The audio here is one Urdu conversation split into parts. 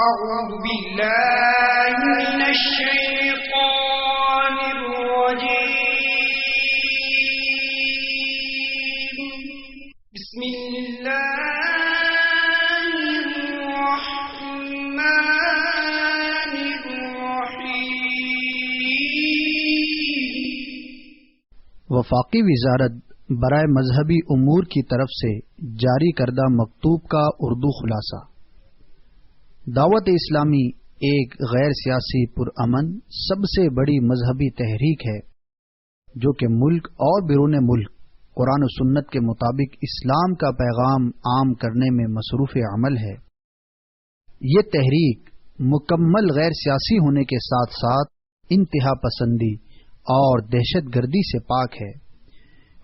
أعوذ بالله من الشيطان الرجيم بسم الله الرحمن الرحيم. وفاقی وزارت برائے مذہبی امور کی طرف سے جاری کردہ مکتوب کا اردو خلاصہ. دعوت اسلامی ایک غیر سیاسی پرامن سب سے بڑی مذہبی تحریک ہے جو کہ ملک اور بیرون ملک قرآن و سنت کے مطابق اسلام کا پیغام عام کرنے میں مصروف عمل ہے. یہ تحریک مکمل غیر سیاسی ہونے کے ساتھ ساتھ انتہا پسندی اور دہشت گردی سے پاک ہے.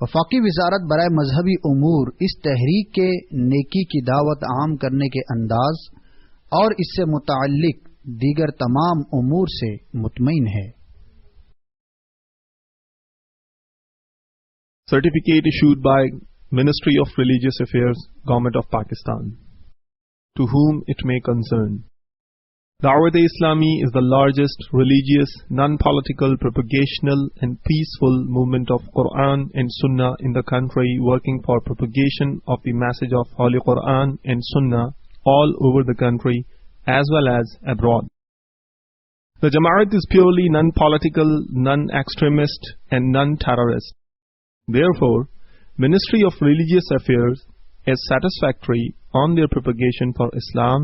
وفاقی وزارت برائے مذہبی امور اس تحریک کے نیکی کی دعوت عام کرنے کے انداز اور اس سے متعلق دیگر تمام امور سے مطمئن ہے. Certificate issued by Ministry of Religious Affairs, Government of Pakistan. To whom it may concern. Dawat-e-Islami is the largest religious, non-political, propagational and peaceful movement of Quran and Sunnah in the country, working for propagation of the message of Holy Quran and Sunnah all over the country as well as abroad. The Jamaat is purely non-political, non-extremist and non-terrorist. Therefore, Ministry of Religious Affairs is satisfactory on their propagation for Islam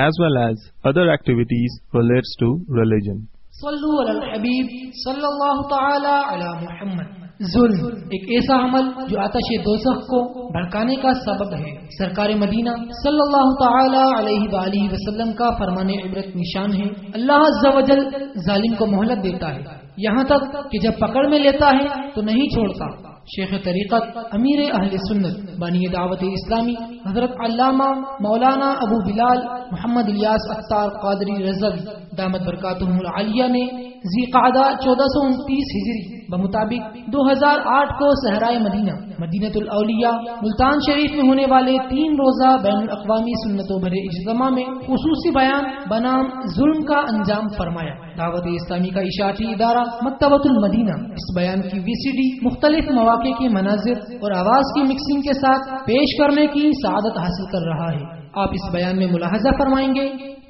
as well as other activities relates to religion. صلو علی الحبیب صلی اللہ تعالی علی محمد. ظلم ایک ایسا عمل جو آتش دوزخ کو بھڑکانے کا سبب ہے. سرکار مدینہ صلی اللہ تعالی علیہ وآلہ وسلم کا فرمان عبرت نشان ہے. اللہ عز و جل ظالم کو مہلت دیتا ہے یہاں تک کہ جب پکڑ میں لیتا ہے تو نہیں چھوڑتا. شیخ طریقت امیر اہل سنت بانی دعوت اسلامی حضرت علامہ مولانا ابو بلال محمد الیاس اختار قادری رضوی دامت برکاتہم العالیہ نے ذی قعدہ 1429 ہجری بمطابق 2008 کو صحرائے مدینہ مدینۃ الاولیاء ملتان شریف میں ہونے والے 3 روزہ بین الاقوامی سنتوں بھرے اجتماع میں خصوصی بیان بنام ظلم کا انجام فرمایا. دعوت اسلامی کا اشاعتی ادارہ مکتبۃ المدینہ اس بیان کی VCD مختلف مواقع کے مناظر اور آواز کی مکسنگ کے ساتھ پیش کرنے کی سعادت حاصل کر رہا ہے. آپ اس بیان میں ملاحظہ فرمائیں گے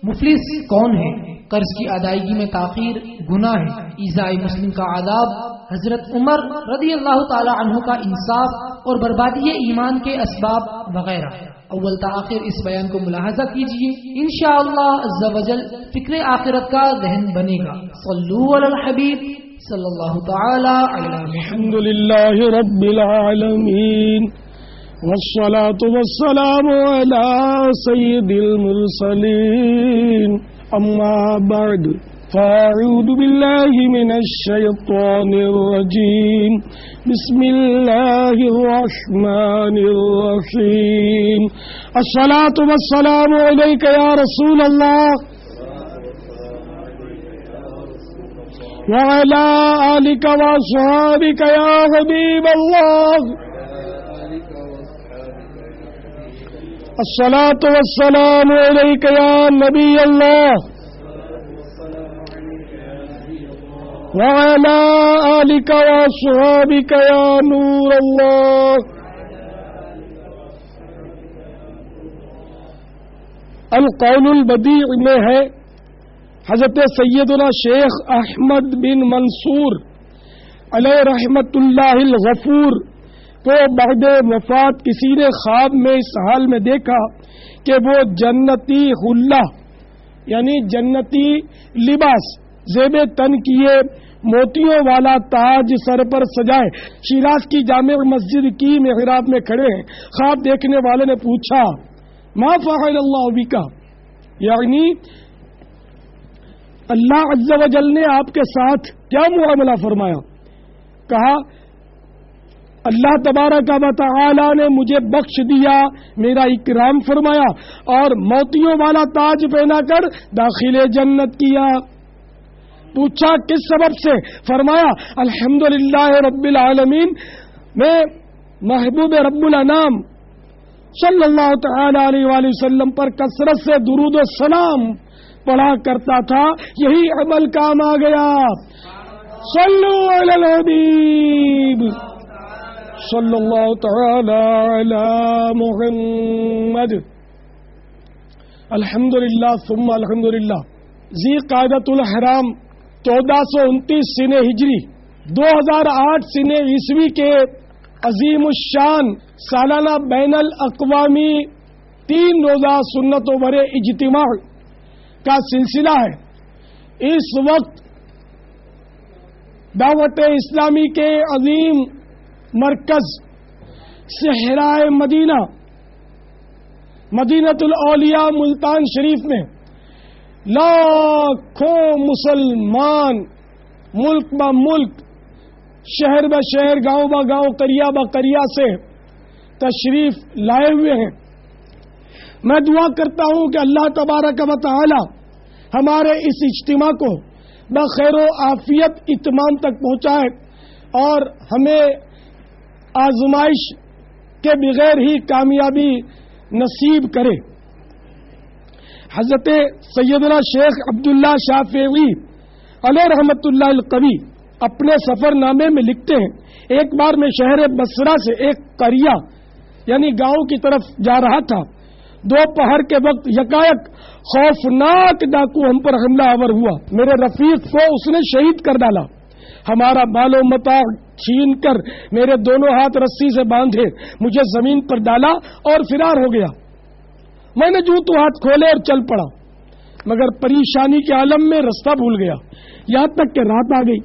مفلس کون ہے، قرض کی ادائیگی میں تاخیر گناہ ہے، ایذاء مسلم کا عذاب، حضرت عمر رضی اللہ تعالی عنہ کا انصاف اور بربادی ایمان کے اسباب وغیرہ. اول تا آخر اس بیان کو ملاحظہ کیجئے، انشاءاللہ عز و جل فکر آخرت کا ذہن بنے گا. صلو علی الحبیب صلی اللہ تعالی علی محمد. الحمدللہ رب العالمین والصلاة والسلام على سید المرسلین اما بعد فاعوذ باللہ من الشیطان الرجیم بسم اللہ الرحمن الرحیم. الصلاة والسلام علیک یا رسول اللہ وعلى آلك وأصحابك يا حبيب الله. الصلاة والسلام عليك يا نبي الله وعلى آلك وأصحابك يا نور الله. القول البدیع میں ہے حضرت سیدنا شیخ احمد بن منصور علیہ رحمت اللہ الغفور کو بعد وفات کسی نے خواب میں اس حال میں دیکھا کہ وہ جنتی حلہ یعنی جنتی لباس زیب تن کیے موتیوں والا تاج سر پر سجائے شیراز کی جامع مسجد کی محراب میں کھڑے ہیں. خواب دیکھنے والے نے پوچھا ما فعل اللہ بکا، یعنی اللہ عز و جل نے آپ کے ساتھ کیا معاملہ فرمایا؟ کہا اللہ تبارک و تعالی نے مجھے بخش دیا، میرا اکرام فرمایا اور موتیوں والا تاج پہنا کر داخل جنت کیا. پوچھا کس سبب سے؟ فرمایا الحمدللہ رب العالمین، میں محبوب رب الانام صلی اللہ تعالی علیہ وآلہ وسلم پر کثرت سے درود و سلام پڑھا کرتا تھا، یہی عمل کام آ گیا. صلو علی الحبیب صلی اللہ تعالی علی محمد. الحمدللہ ثم الحمدللہ. ذی قعدۃ الحرام 1429 سنہ ہجری 2008 سنہ عیسوی کے عظیم الشان سالانہ بین الاقوامی 3 روزہ سنت و برے اجتماع کا سلسلہ ہے. اس وقت دعوت اسلامی کے عظیم مرکز صحرائے مدینہ مدینۃ الاولیاء ملتان شریف میں لاکھوں مسلمان ملک با ملک، شہر با شہر، گاؤں با گاؤں، قریہ با قریہ سے تشریف لائے ہوئے ہیں. میں دعا کرتا ہوں کہ اللہ تبارک و تعالی ہمارے اس اجتماع کو بخیر و عافیت اتمام تک پہنچائے اور ہمیں آزمائش کے بغیر ہی کامیابی نصیب کرے. حضرت سیدنا شیخ عبداللہ شافعی علیہ رحمت اللہ القوی اپنے سفر نامے میں لکھتے ہیں، ایک بار میں شہر بصرہ سے ایک قریہ یعنی گاؤں کی طرف جا رہا تھا. دوپہر کے وقت یکایک خوفناک ڈاکو ہم پر حملہ آور ہوا. میرے رفیق کو اس نے شہید کر ڈالا. ہمارا مال و متاع چھین کر میرے دونوں ہاتھ رسی سے باندھے مجھے زمین پر ڈالا اور فرار ہو گیا. میں نے جو تو ہاتھ کھولے اور چل پڑا، مگر پریشانی کے عالم میں رستہ بھول گیا. یہاں تک کہ رات آ گئی.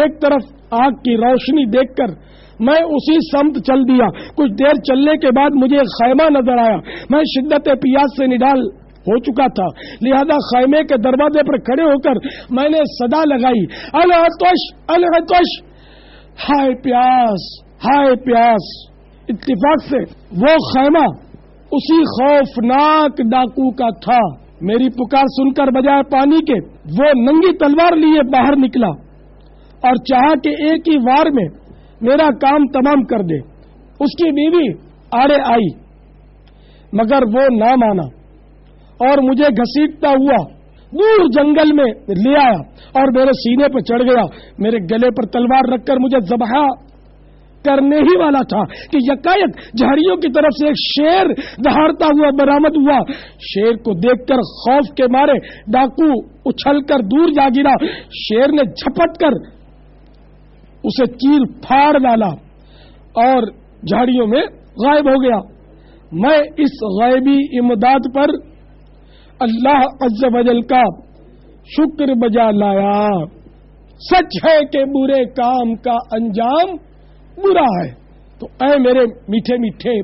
ایک طرف آگ کی روشنی دیکھ کر میں اسی سمت چل دیا. کچھ دیر چلنے کے بعد مجھے ایک خیمہ نظر آیا. میں شدت پیاس سے نڈال ہو چکا تھا، لہذا خیمے کے دروازے پر کھڑے ہو کر میں نے صدا لگائی، العطش العطش، ہائے پیاس ہائے پیاس. اتفاق سے وہ خیمہ اسی خوفناک ڈاکو کا تھا. میری پکار سن کر بجائے پانی کے وہ ننگی تلوار لیے باہر نکلا اور چاہا کہ ایک ہی وار میں میرا کام تمام کر دے. اس کی بیوی آڑے آئی مگر وہ نہ مانا اور مجھے گھسیٹتا ہوا دور جنگل میں لے آیا اور میرے سینے پر چڑھ گیا. میرے گلے پر تلوار رکھ کر مجھے ذبح کرنے ہی والا تھا کہ یکایک جھاڑیوں کی طرف سے ایک شیر دہاڑتا ہوا برآمد ہوا. شیر کو دیکھ کر خوف کے مارے ڈاکو اچھل کر دور جا گرا. شیر نے جھپٹ کر اسے چیر پھاڑ ڈالا اور جھاڑیوں میں غائب ہو گیا. میں اس غیبی امداد پر اللہ عز و جل کا شکر بجا لایا. سچ ہے کہ برے کام کا انجام برا ہے. تو اے میرے میٹھے میٹھے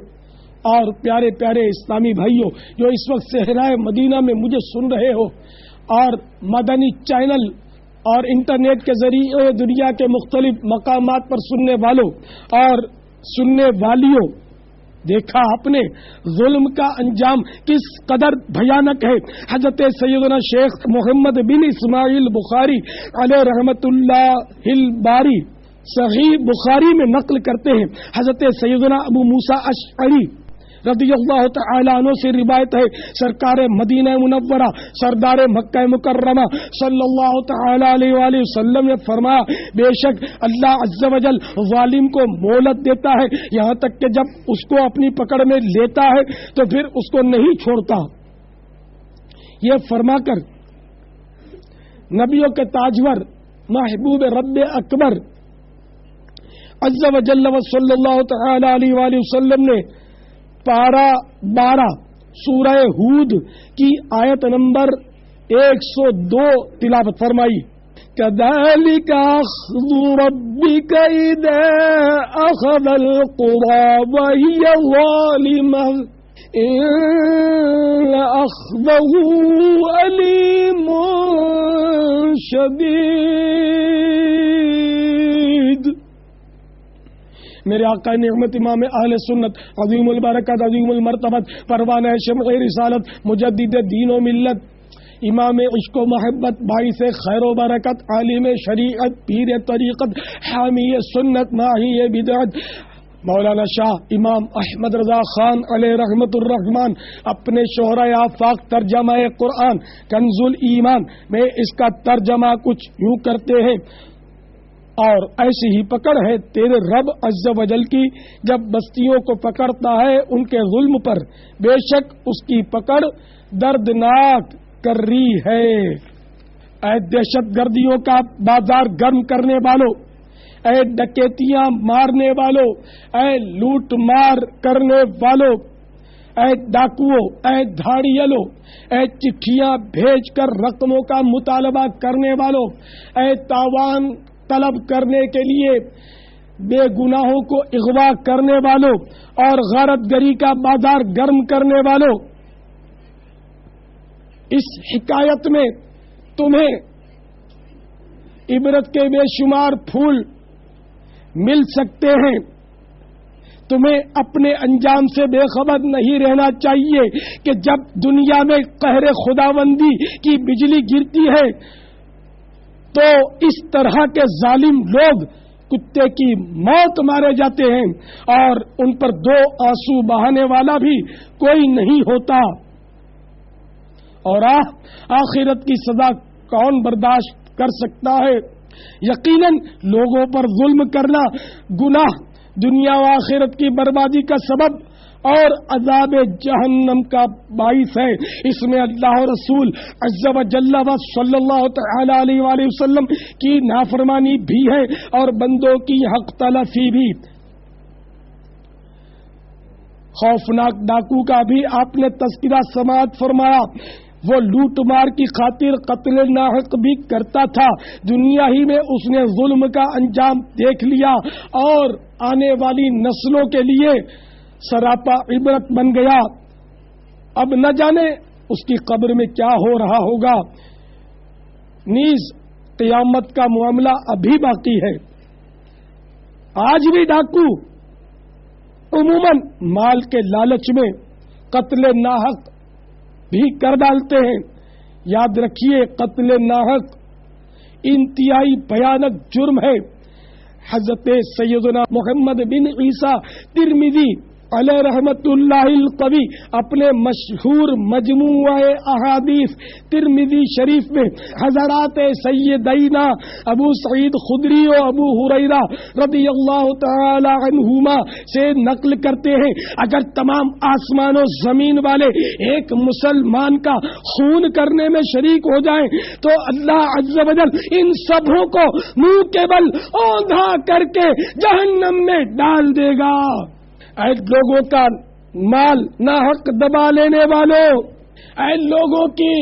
اور پیارے پیارے اسلامی بھائیوں جو اس وقت صحرائے مدینہ میں مجھے سن رہے ہو اور مدنی چینل اور انٹرنیٹ کے ذریعے دنیا کے مختلف مقامات پر سننے والوں اور سننے والیوں، دیکھا آپ نے ظلم کا انجام کس قدر بھیانک ہے. حضرت سیدنا شیخ محمد بن اسماعیل بخاری علیہ رحمت اللہ الباری صحیح بخاری میں نقل کرتے ہیں. حضرت سیدنا ابو موسیٰ اشعری رضی اللہ تعالی عنہ سے روایت ہے، سرکار مدینہ منورہ سردار مکہ مکرمہ صلی اللہ تعالی علیہ وآلہ وسلم نے فرمایا، بے شک اللہ عز و جل ظالم کو مہلت دیتا ہے یہاں تک کہ جب اس کو اپنی پکڑ میں لیتا ہے تو پھر اس کو نہیں چھوڑتا. یہ فرما کر نبیوں کے تاجور محبوب رب اکبر عز و جل و صلی اللہ تعالی علیہ وآلہ وسلم نے پارہ 12 سورہ ہود کی آیت نمبر 102 تلاوت فرمائی. كذلك أخذ ربك إذا أخذ القرى وهي ظالمة إن أخذه أليم شديد. میرے آقا نعمت امام اہل سنت عظیم البرکت عظیم المرتبت پروانہ شمع رسالت مجدد دین و ملت امام عشق و محبت باعث خیر و برکت عالم شریعت پیر طریقت حامی سنت ماہی بدعت مولانا شاہ امام احمد رضا خان علیہ رحمت الرحمان اپنے شہرہ آفاق ترجمہ قرآن کنز الایمان میں اس کا ترجمہ کچھ یوں کرتے ہیں، اور ایسی ہی پکڑ ہے تیرے رب عز و جل کی جب بستیوں کو پکڑتا ہے ان کے ظلم پر، بے شک اس کی پکڑ دردناک کر رہی ہے۔ اے دہشت گردیوں کا بازار گرم کرنے والوں، اے ڈکیتیاں مارنے والوں، اے لوٹ مار کرنے والوں، اے ڈاکوؤں، اے دھاڑیلوں، اے چٹھیاں بھیج کر رقموں کا مطالبہ کرنے والوں، اے تاوان طلب کرنے کے لیے بے گناہوں کو اغوا کرنے والوں اور غارت گری کا بازار گرم کرنے والوں، اس حکایت میں تمہیں عبرت کے بے شمار پھول مل سکتے ہیں۔ تمہیں اپنے انجام سے بے خبر نہیں رہنا چاہیے کہ جب دنیا میں قہر خداوندی کی بجلی گرتی ہے تو اس طرح کے ظالم لوگ کتے کی موت مارے جاتے ہیں اور ان پر دو آنسو بہانے والا بھی کوئی نہیں ہوتا۔ اور آخرت کی سزا کون برداشت کر سکتا ہے؟ یقیناً لوگوں پر ظلم کرنا گناہ دنیا و آخرت کی بربادی کا سبب اور عذاب جہنم کا باعث ہے۔ اس میں اللہ رسول عز و جل و صلی اللہ تعالی علیہ وآلہ وسلم کی نافرمانی بھی ہے اور بندوں کی حق تلفی بھی۔ خوفناک ڈاکو کا بھی آپ نے تذکرہ سماعت فرمایا، وہ لوٹ مار کی خاطر قتل ناحق بھی کرتا تھا، دنیا ہی میں اس نے ظلم کا انجام دیکھ لیا اور آنے والی نسلوں کے لیے سراپا عبرت بن گیا۔ اب نہ جانے اس کی قبر میں کیا ہو رہا ہوگا۔ نیز قیامت کا معاملہ ابھی باقی ہے۔ آج بھی ڈاکو عموماً مال کے لالچ میں قتل ناحق بھی کر ڈالتے ہیں۔ یاد رکھیے قتل ناحق انتہائی بھیانک جرم ہے۔ حضرت سیدنا محمد بن عیسیٰ ترمذی علیہ رحمت اللہ القوی اپنے مشہور مجموعہ احادیث ترمذی شریف میں حضرات سیدینا ابو سعید خدری و ابو ہریرہ رضی اللہ تعالی عنہما سے نقل کرتے ہیں، اگر تمام آسمان و زمین والے ایک مسلمان کا خون کرنے میں شریک ہو جائیں تو اللہ عز و جل ان سبوں کو منہ کے بل اوندھا کر کے جہنم میں ڈال دے گا۔ اے لوگوں کا مال ناحق دبا لینے والوں، اے لوگوں کی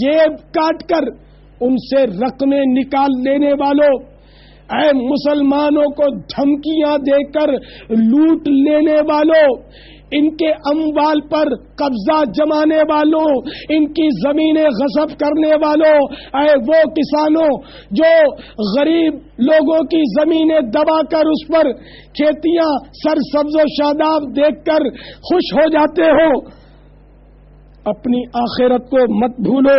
جیب کاٹ کر ان سے رقمیں نکال لینے والوں، اے مسلمانوں کو دھمکیاں دے کر لوٹ لینے والوں، ان کے اموال پر قبضہ جمانے والوں، ان کی زمینیں غصب کرنے والوں، اے وہ کسانوں جو غریب لوگوں کی زمینیں دبا کر اس پر کھیتیاں سرسبز و شاداب دیکھ کر خوش ہو جاتے ہو، اپنی آخرت کو مت بھولو۔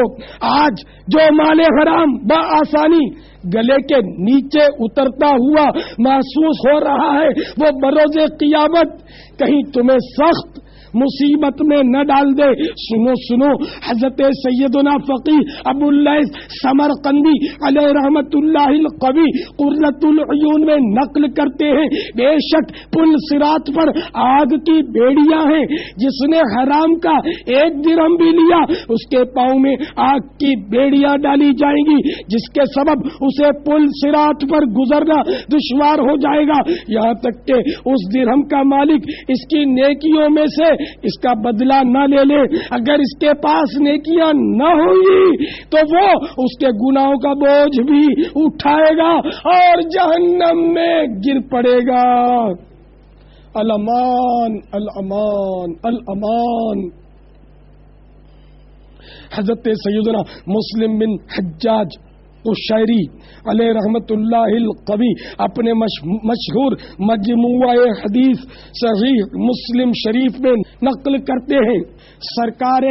آج جو مال حرام بآسانی گلے کے نیچے اترتا ہوا محسوس ہو رہا ہے وہ بروز قیامت کہیں تمہیں سخت مصیبت میں نہ ڈال دے۔ سنو سنو، حضرت سیدنا فقیہ ابو اللیث سمرقندی علیہ رحمت اللہ القوی قرۃ العیون میں نقل کرتے ہیں، بے شک پل صراط پر آگ کی بیڑیاں ہیں، جس نے حرام کا 1 درہم بھی لیا اس کے پاؤں میں آگ کی بیڑیاں ڈالی جائیں گی، جس کے سبب اسے پل صراط پر گزرنا دشوار ہو جائے گا، یہاں تک کہ اس درہم کا مالک اس کی نیکیوں میں سے اس کا بدلہ نہ لے لے۔ اگر اس کے پاس نیکیاں نہ ہوں گی تو وہ اس کے گناہوں کا بوجھ بھی اٹھائے گا اور جہنم میں گر پڑے گا۔ الامان الامان الامان۔ حضرت سیدنا مسلم بن حجاج قشیری علیہ رحمت اللہ القوی اپنے مشہور مجموعہ حدیث صحیح مسلم شریف میں نقل کرتے ہیں، سرکار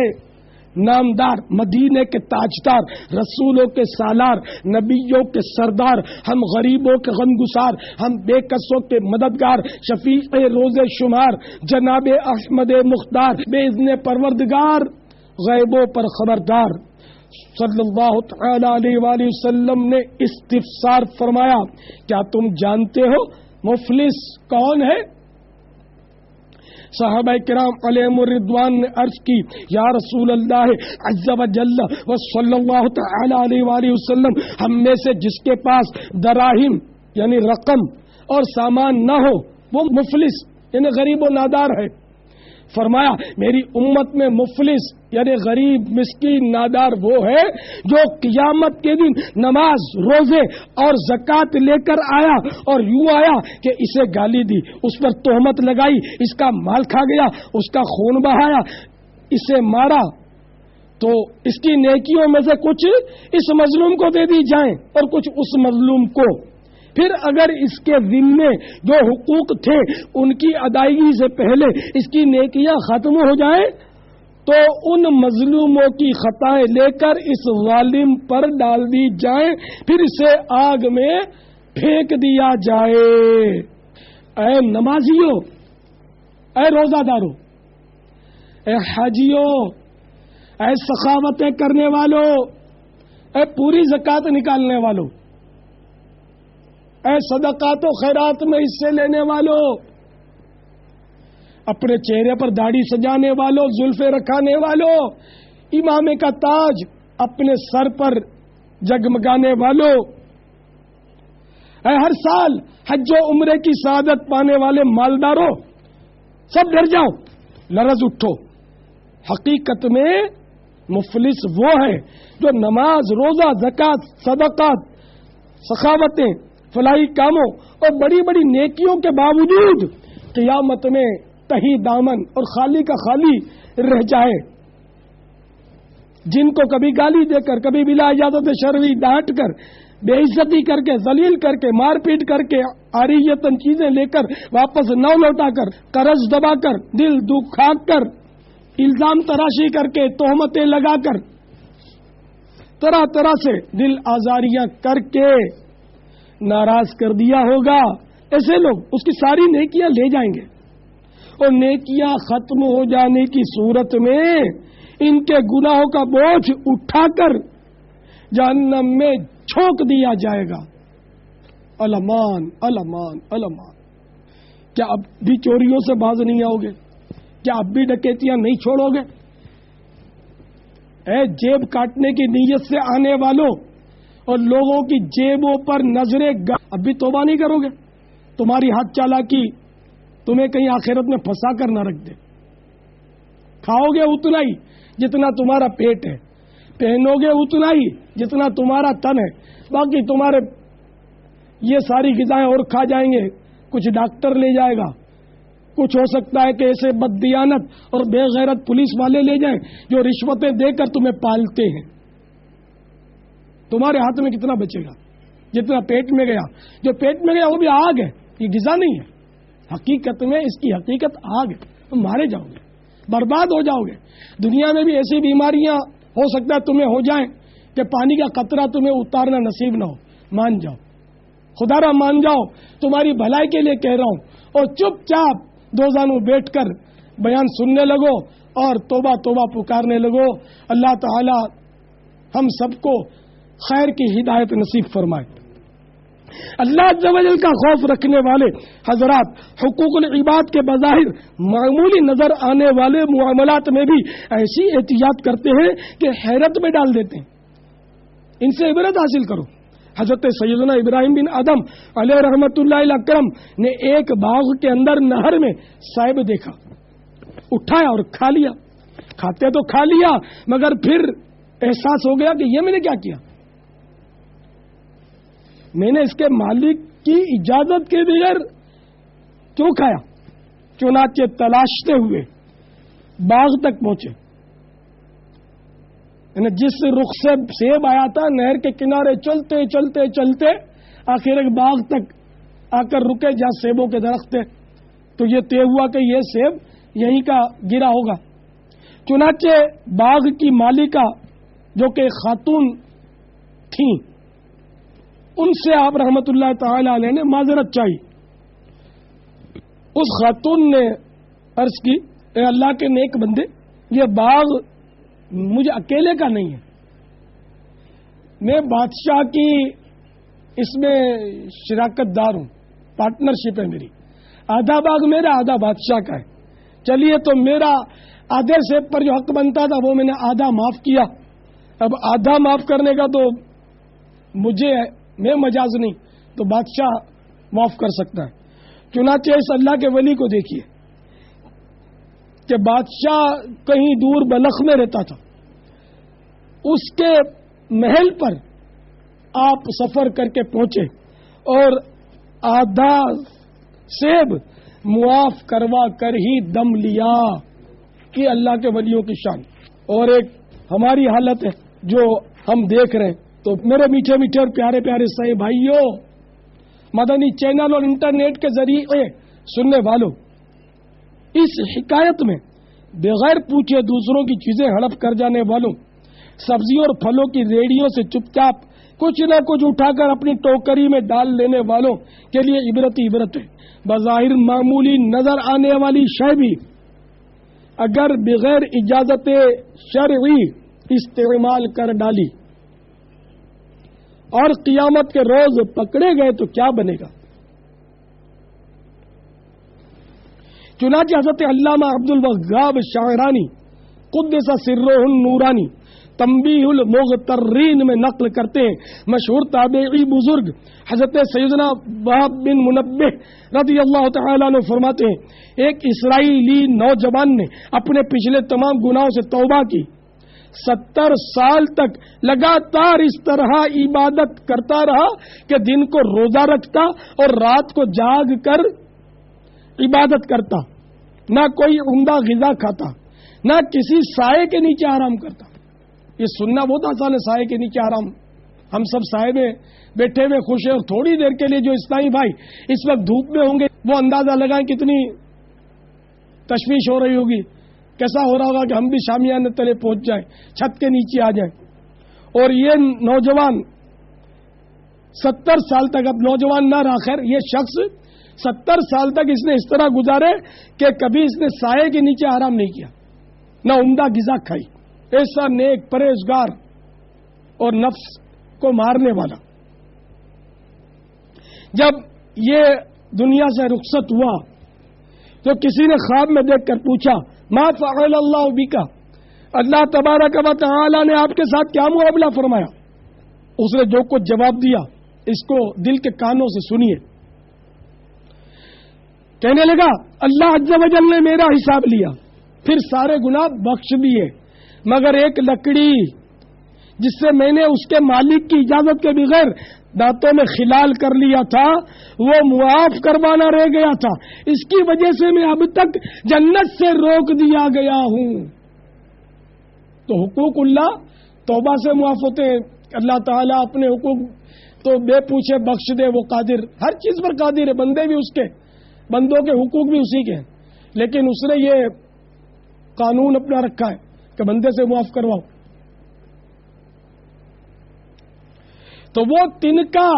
نامدار، مدینے کے تاجدار، رسولوں کے سالار، نبیوں کے سردار، ہم غریبوں کے غمگسار، ہم بے کسوں کے مددگار، شفیع روز شمار جناب احمد مختار، بے اذن پروردگار غیبوں پر خبردار۔ صلی اللہ تعالی علیہ وآلہ وسلم نے استفسار فرمایا، کیا تم جانتے ہو مفلس کون ہے؟ صحابہ کرام علیہم الرضوان نے عرض کی، یا رسول اللہ عز و جل و صلی اللہ تعالی علیہ وآلہ وسلم، ہم میں سے جس کے پاس دراہم یعنی رقم اور سامان نہ ہو وہ مفلس یعنی غریب و نادار ہے۔ فرمایا میری امت میں مفلس یعنی غریب مسکین نادار وہ ہے جو قیامت کے دن نماز روزے اور زکوٰۃ لے کر آیا اور یوں آیا کہ اسے گالی دی، اس پر تہمت لگائی، اس کا مال کھا گیا، اس کا خون بہایا، اسے مارا، تو اس کی نیکیوں میں سے کچھ اس مظلوم کو دے دی جائیں اور کچھ اس مظلوم کو۔ پھر اگر اس کے ذمے جو حقوق تھے ان کی ادائیگی سے پہلے اس کی نیکیاں ختم ہو جائیں تو ان مظلوموں کی خطائیں لے کر اس ظالم پر ڈال دی جائیں، پھر اسے آگ میں پھینک دیا جائے۔ اے نمازیوں، اے روزہ داروں، اے حاجیوں، اے سخاوتیں کرنے والوں، اے پوری زکوٰۃ نکالنے والوں، اے صدقات و خیرات میں حصے لینے والوں، اپنے چہرے پر داڑھی سجانے والوں، زلفیں رکھانے والوں، امامے کا تاج اپنے سر پر جگمگانے والوں، اے ہر سال حج و عمرے کی سعادت پانے والے مالداروں، سب ڈر جاؤ، لرز اٹھو۔ حقیقت میں مفلس وہ ہے جو نماز، روزہ، زکوٰۃ، صدقات، سخاوتیں، فلاحی کاموں اور بڑی بڑی نیکیوں کے باوجود قیامت میں تہی دامن اور خالی کا خالی رہ جائے، جن کو کبھی گالی دے کر، کبھی بلا اجازت شرعی ڈانٹ کر، بے عزتی کر کے، ذلیل کر کے، مار پیٹ کر کے، عاریتاً چیزیں لے کر واپس نہ لوٹا کر، قرض دبا کر، دل دکھا کر، الزام تراشی کر کے، تہمتیں لگا کر، طرح طرح سے دل آزاریاں کر کے ناراض کر دیا ہوگا، ایسے لوگ اس کی ساری نیکیاں لے جائیں گے اور نیکیاں ختم ہو جانے کی صورت میں ان کے گناہوں کا بوجھ اٹھا کر جہنم میں جھونک دیا جائے گا۔ الامان الامان الامان۔ کیا اب بھی چوریوں سے باز نہیں آؤ گے؟ کیا اب بھی ڈکیتیاں نہیں چھوڑو گے؟ اے جیب کاٹنے کی نیت سے آنے والوں اور لوگوں کی جیبوں پر نظریں اب بھی توبہ نہیں کرو گے؟ تمہاری ہاتھ چالاکی تمہیں کہیں آخرت میں پھنسا کر نہ رکھ دے۔ کھاؤ گے اتنا ہی جتنا تمہارا پیٹ ہے، پہنو گے اتنا ہی جتنا تمہارا تن ہے، باقی تمہارے یہ ساری غذائیں اور کھا جائیں گے، کچھ ڈاکٹر لے جائے گا، کچھ ہو سکتا ہے کہ ایسے بددیانت اور بے غیرت پولیس والے لے جائیں جو رشوتیں دے کر تمہیں پالتے ہیں۔ تمہارے ہاتھ میں کتنا بچے گا؟ جتنا پیٹ میں گیا، جو پیٹ میں گیا وہ بھی آگ ہے، یہ غذا نہیں ہے۔ حقیقت میں اس کی حقیقت آگ ہے، تم مارے جاؤ گے، برباد ہو جاؤ گے۔ دنیا میں بھی ایسی بیماریاں ہو سکتا ہے تمہیں ہو جائیں کہ پانی کا قطرہ تمہیں اتارنا نصیب نہ ہو، مان جاؤ، خدا را مان جاؤ، تمہاری بھلائی کے لیے کہہ رہا ہوں، اور چپ چاپ دوزانوں بیٹھ کر بیان سننے لگو اور توبہ توبہ پکارنے لگو۔ اللہ تعالی ہم سب کو خیر کی ہدایت نصیب فرمائے۔ اللہ عز و جل کا خوف رکھنے والے حضرات حقوق العباد کے بظاہر معمولی نظر آنے والے معاملات میں بھی ایسی احتیاط کرتے ہیں کہ حیرت میں ڈال دیتے ہیں۔ ان سے عبرت حاصل کرو۔ حضرت سیدنا ابراہیم بن آدم علیہ رحمت اللہ الاکرم نے ایک باغ کے اندر نہر میں سیب دیکھا، اٹھایا اور کھا لیا۔ کھاتے تو کھا لیا مگر پھر احساس ہو گیا کہ یہ میں نے کیا کیا، میں نے اس کے مالک کی اجازت کے بغیر کیوں کھایا؟ چنانچہ تلاشتے ہوئے باغ تک پہنچے، یعنی جس رخ سے سیب آیا تھا نہر کے کنارے چلتے چلتے چلتے آخر ایک باغ تک آ کر رکے جہاں سیبوں کے درخت تھے، تو یہ طے ہوا کہ یہ سیب یہیں کا گرا ہوگا۔ چنانچہ باغ کی مالکہ جو کہ خاتون تھیں، ان سے آپ رحمت اللہ تعالی علیہ نے معذرت چاہی۔ اس خاتون نے عرض کی، اے اللہ کے نیک بندے، یہ باغ مجھے اکیلے کا نہیں ہے، میں بادشاہ کی اس میں شراکت دار ہوں، پارٹنرشپ ہے میری، آدھا باغ میرا آدھا بادشاہ کا ہے، چلیے تو میرا آدھے سیب پر جو حق بنتا تھا وہ میں نے آدھا معاف کیا، اب آدھا معاف کرنے کا تو مجھے میں مجاز نہیں، تو بادشاہ معاف کر سکتا ہے۔ چنانچہ اس اللہ کے ولی کو دیکھیے کہ بادشاہ کہیں دور بلخ میں رہتا تھا، اس کے محل پر آپ سفر کر کے پہنچے اور آدھا سیب معاف کروا کر ہی دم لیا، کہ اللہ کے ولیوں کی شان۔ اور ایک ہماری حالت ہے جو ہم دیکھ رہے ہیں، تو میرے میٹھے میٹھے اور پیارے پیارے صحیح بھائیوں، مدنی چینل اور انٹرنیٹ کے ذریعے سننے والوں، اس حکایت میں بغیر پوچھے دوسروں کی چیزیں ہڑپ کر جانے والوں، سبزیوں اور پھلوں کی ریڑھیوں سے چپ چاپ کچھ نہ کچھ اٹھا کر اپنی ٹوکری میں ڈال لینے والوں کے لیے عبرت ہی عبرت ہے۔ بظاہر معمولی نظر آنے والی شے بھی اگر بغیر اجازت شرعی استعمال کر ڈالی اور قیامت کے روز پکڑے گئے تو کیا بنے گا؟ چنانچہ حضرت علامہ عبد الوہاب شاعرانی قدس سرہ النورانی تنبیہ المغترین میں نقل کرتے ہیں، مشہور تابعی بزرگ حضرت سیدنا وہب بن منبہ رضی اللہ تعالیٰ عنہ فرماتے ہیں، ایک اسرائیلی نوجوان نے اپنے پچھلے تمام گناہوں سے توبہ کی، 70 سال تک لگاتار اس طرح عبادت کرتا رہا کہ دن کو روزہ رکھتا اور رات کو جاگ کر عبادت کرتا، نہ کوئی عمدہ غذا کھاتا، نہ کسی سائے کے نیچے آرام کرتا۔ یہ سننا بہت آسان ہے، سائے کے نیچے آرام، ہم سب سائے میں بیٹھے ہوئے خوش ہیں، اور تھوڑی دیر کے لیے جو اسلامی بھائی اس وقت دھوپ میں ہوں گے وہ اندازہ لگائیں کتنی تشویش ہو رہی ہوگی، کیسا ہو رہا ہوگا کہ ہم بھی شامیانے تلے پہنچ جائیں، چھت کے نیچے آ جائیں۔ اور یہ نوجوان 70 سال تک، اب نوجوان نہ رہا، خیر یہ شخص 70 سال تک اس نے اس طرح گزارے کہ کبھی اس نے سائے کے نیچے آرام نہیں کیا، نہ عمدہ غذا کھائی، ایسا نیک پرہیزگار اور نفس کو مارنے والا۔ جب یہ دنیا سے رخصت ہوا تو کسی نے خواب میں دیکھ کر پوچھا، ما فعل اللہ بکا، اللہ تبارک و تعالی نے آپ کے ساتھ کیا معاملہ فرمایا؟ اس نے جو کچھ جواب دیا اس کو دل کے کانوں سے سنیے۔ کہنے لگا، اللہ عز و جل نے میرا حساب لیا، پھر سارے گناہ بخش دیے، مگر ایک لکڑی جس سے میں نے اس کے مالک کی اجازت کے بغیر دانتوں میں خلال کر لیا تھا وہ معاف کروانا رہ گیا تھا، اس کی وجہ سے میں اب تک جنت سے روک دیا گیا ہوں۔ تو حقوق اللہ توبہ سے معاف ہوتے ہیں، اللہ تعالیٰ اپنے حقوق تو بے پوچھے بخش دے، وہ قادر، ہر چیز پر قادر ہے، بندے بھی اس کے، بندوں کے حقوق بھی اسی کے ہیں، لیکن اس نے یہ قانون اپنا رکھا ہے کہ بندے سے معاف کرواؤ۔ تو وہ تنکا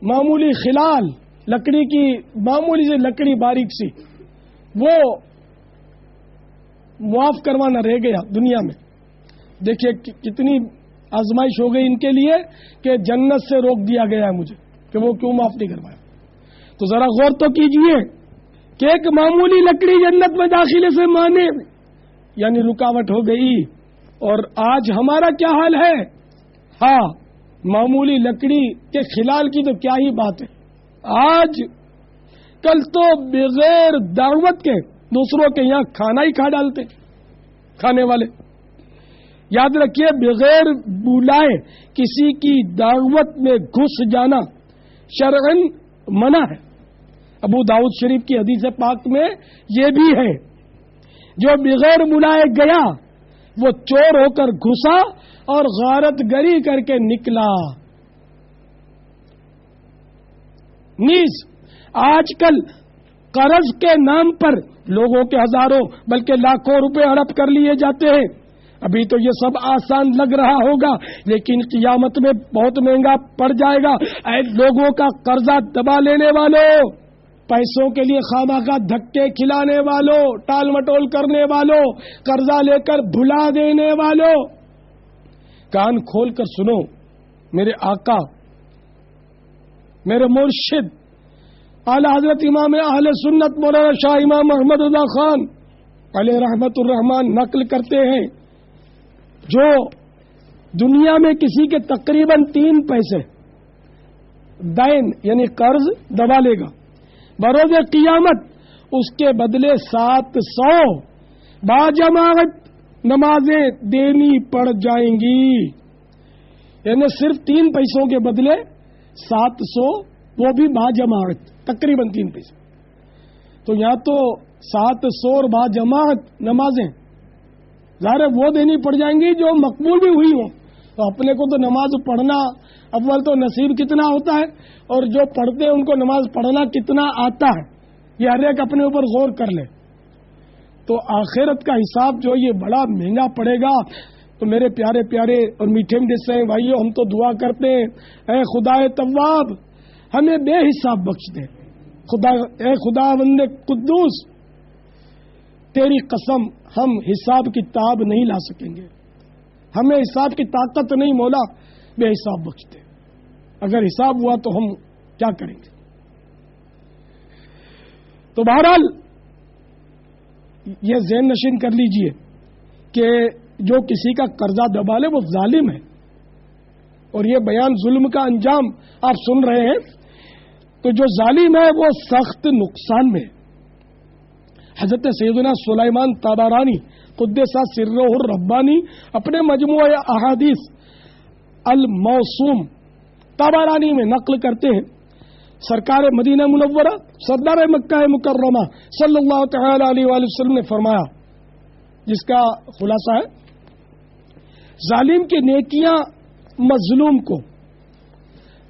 معمولی خلال، لکڑی کی معمولی سی لکڑی باریک سی، وہ معاف کروانا رہ گیا دنیا میں۔ دیکھیے کتنی آزمائش ہو گئی ان کے لیے کہ جنت سے روک دیا گیا ہے مجھے، کہ وہ کیوں معاف نہیں کروایا۔ تو ذرا غور تو کیجئے کہ ایک معمولی لکڑی جنت میں داخلے سے مانے یعنی رکاوٹ ہو گئی، اور آج ہمارا کیا حال ہے؟ ہاں، معمولی لکڑی کے خلال کی تو کیا ہی بات ہے، آج کل تو بغیر دعوت کے دوسروں کے یہاں کھانا ہی کھا ڈالتے کھانے والے۔ یاد رکھیے، بغیر بلائے کسی کی دعوت میں گھس جانا شرعاً منع ہے۔ ابو داؤد شریف کی حدیث پاک میں یہ بھی ہے، جو بغیر بلائے گیا وہ چور ہو کر گھسا اور غارت گری کر کے نکلا۔ نیز آج کل قرض کے نام پر لوگوں کے ہزاروں بلکہ لاکھوں روپے ہڑپ کر لیے جاتے ہیں. ابھی تو یہ سب آسان لگ رہا ہوگا لیکن قیامت میں بہت مہنگا پڑ جائے گا. اے لوگوں کا قرضہ دبا لینے والوں، پیسوں کے لیے خواہ دھکے کھلانے والوں، ٹال مٹول کرنے والوں، قرضہ لے کر بھلا دینے والوں، کان کھول کر سنو. میرے آقا، میرے مرشد اعلی حضرت امام اہل سنت مولانا شاہ امام محمد رضا خان علیہ رحمت الرحمان نقل کرتے ہیں، جو دنیا میں کسی کے تقریباً 3 پیسے دین یعنی قرض دبا لے گا، بروز قیامت اس کے بدلے 700 باجماعت نمازیں دینی پڑ جائیں گی. یعنی صرف 3 پیسوں کے بدلے 700، وہ بھی باجماعت تقریباً 3 پیسے. تو یہاں تو 700 اور باجماعت نمازیں ظاہر وہ دینی پڑ جائیں گی جو مقبول بھی ہوئی ہوں. تو اپنے کو تو نماز پڑھنا اول تو نصیب کتنا ہوتا ہے اور جو پڑھتے ہیں ان کو نماز پڑھنا کتنا آتا ہے، یہ ہر ایک اپنے اوپر غور کر لے. تو آخرت کا حساب جو یہ بڑا مہنگا پڑے گا. تو میرے پیارے پیارے اور میٹھے میٹھے ہیں بھائیو، ہم تو دعا کرتے ہیں اے خدا تواب ہمیں بے حساب بخش دے. اے خدا بند قدوس تیری قسم ہم حساب کتاب نہیں لا سکیں گے، ہمیں حساب کی طاقت نہیں مولا، بے حساب بخش دے. اگر حساب ہوا تو ہم کیا کریں گے؟ تو بہرحال یہ ذہن نشین کر لیجئے کہ جو کسی کا قرضہ دبا لے وہ ظالم ہے، اور یہ بیان ظلم کا انجام آپ سن رہے ہیں. تو جو ظالم ہے وہ سخت نقصان میں. حضرت سیدنا سلیمان طبرانی قدس سرہ الربانی اپنے مجموعہ احادیث الموسوم طبرانی میں نقل کرتے ہیں، سرکار مدینہ منورہ سردار مکہ مکرمہ صلی اللہ تعالی علیہ وآلہ وسلم نے فرمایا، جس کا خلاصہ ہے ظالم کی نیکیاں مظلوم کو،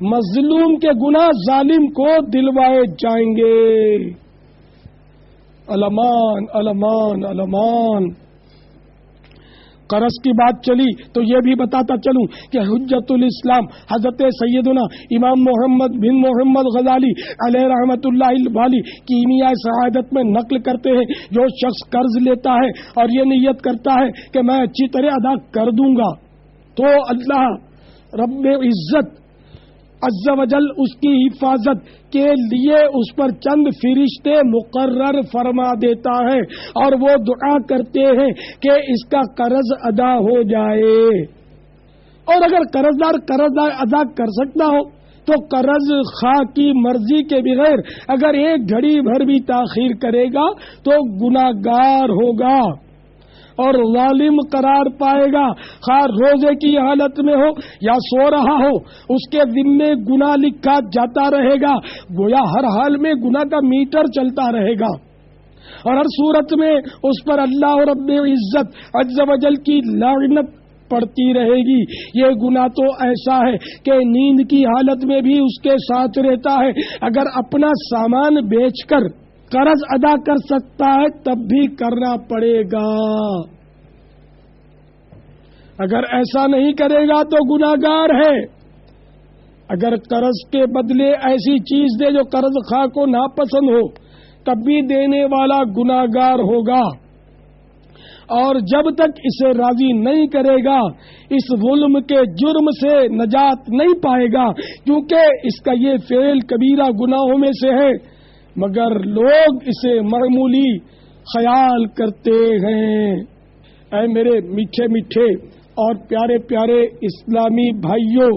مظلوم کے گناہ ظالم کو دلوائے جائیں گے. الامان الامان الامان. قرض کی بات چلی تو یہ بھی بتاتا چلوں کہ حجت الاسلام حضرت سیدنا امام محمد بن محمد غزالی علیہ رحمت اللہ والی کیمیائے سعادت میں نقل کرتے ہیں، جو شخص قرض لیتا ہے اور یہ نیت کرتا ہے کہ میں اچھی طرح ادا کر دوں گا تو اللہ رب عزت عز و جل اس کی حفاظت کے لیے اس پر چند فرشتے مقرر فرما دیتا ہے اور وہ دعا کرتے ہیں کہ اس کا قرض ادا ہو جائے. اور اگر قرض ادا کر سکتا ہو تو قرض خواہ کی مرضی کے بغیر اگر ایک گھڑی بھر بھی تاخیر کرے گا تو گناہگار ہوگا اور ظالم قرار پائے گا. خواہ روزے کی حالت میں ہو یا سو رہا ہو اس کے ذمے گناہ لکھا جاتا رہے گا، گویا ہر حال میں گناہ کا میٹر چلتا رہے گا اور ہر صورت میں اس پر اللہ رب عزت عز و جل کی لعنت پڑتی رہے گی. یہ گناہ تو ایسا ہے کہ نیند کی حالت میں بھی اس کے ساتھ رہتا ہے. اگر اپنا سامان بیچ کر قرض ادا کر سکتا ہے تب بھی کرنا پڑے گا، اگر ایسا نہیں کرے گا تو گناہگار ہے. اگر قرض کے بدلے ایسی چیز دے جو قرض خواہ کو ناپسند ہو تب بھی دینے والا گناہگار ہوگا، اور جب تک اسے راضی نہیں کرے گا اس ظلم کے جرم سے نجات نہیں پائے گا، کیونکہ اس کا یہ فعل کبیرہ گناہوں میں سے ہے مگر لوگ اسے معمولی خیال کرتے ہیں. اے میرے میٹھے میٹھے اور پیارے پیارے اسلامی بھائیوں،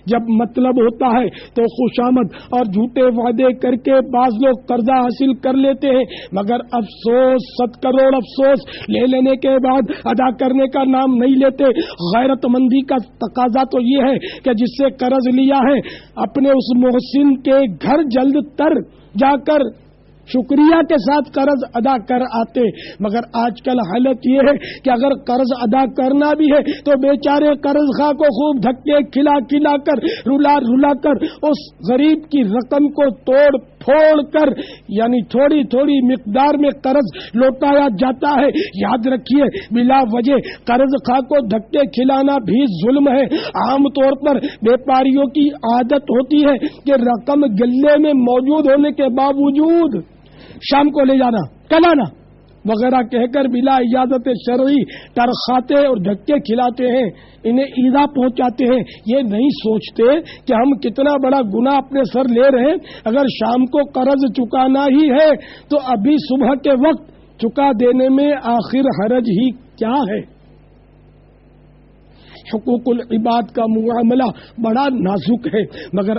جب مطلب ہوتا ہے تو خوشامد اور جھوٹے وعدے کر کے بعض لوگ قرضہ حاصل کر لیتے ہیں، مگر افسوس 100 کروڑ افسوس لے لینے کے بعد ادا کرنے کا نام نہیں لیتے. غیرت مندی کا تقاضا تو یہ ہے کہ جس سے قرض لیا ہے اپنے اس محسن کے گھر جلد تر جا کر شکریہ کے ساتھ قرض ادا کر آتے. مگر آج کل حالت یہ ہے کہ اگر قرض ادا کرنا بھی ہے تو بیچارے قرض خواہ کو خوب دھکے کھلا کھلا کر رلا رلا کر اس غریب کی رقم کو توڑ پھوڑ کر یعنی تھوڑی تھوڑی مقدار میں قرض لوٹایا جاتا ہے. یاد رکھیے بلا وجہ قرض خواہ کو دھکے کھلانا بھی ظلم ہے. عام طور پر بیپاریوں کی عادت ہوتی ہے کہ رقم گلے میں موجود ہونے کے باوجود شام کو لے جانا، کل آنا وغیرہ کہہ کر بلا اجازت شرعی ٹرخاتے اور دھکے کھلاتے ہیں، انہیں ایذا پہنچاتے ہیں. یہ نہیں سوچتے کہ ہم کتنا بڑا گناہ اپنے سر لے رہے ہیں. اگر شام کو قرض چکانا ہی ہے تو ابھی صبح کے وقت چکا دینے میں آخر حرج ہی کیا ہے. حقوق العباد کا معاملہ بڑا نازک ہے، مگر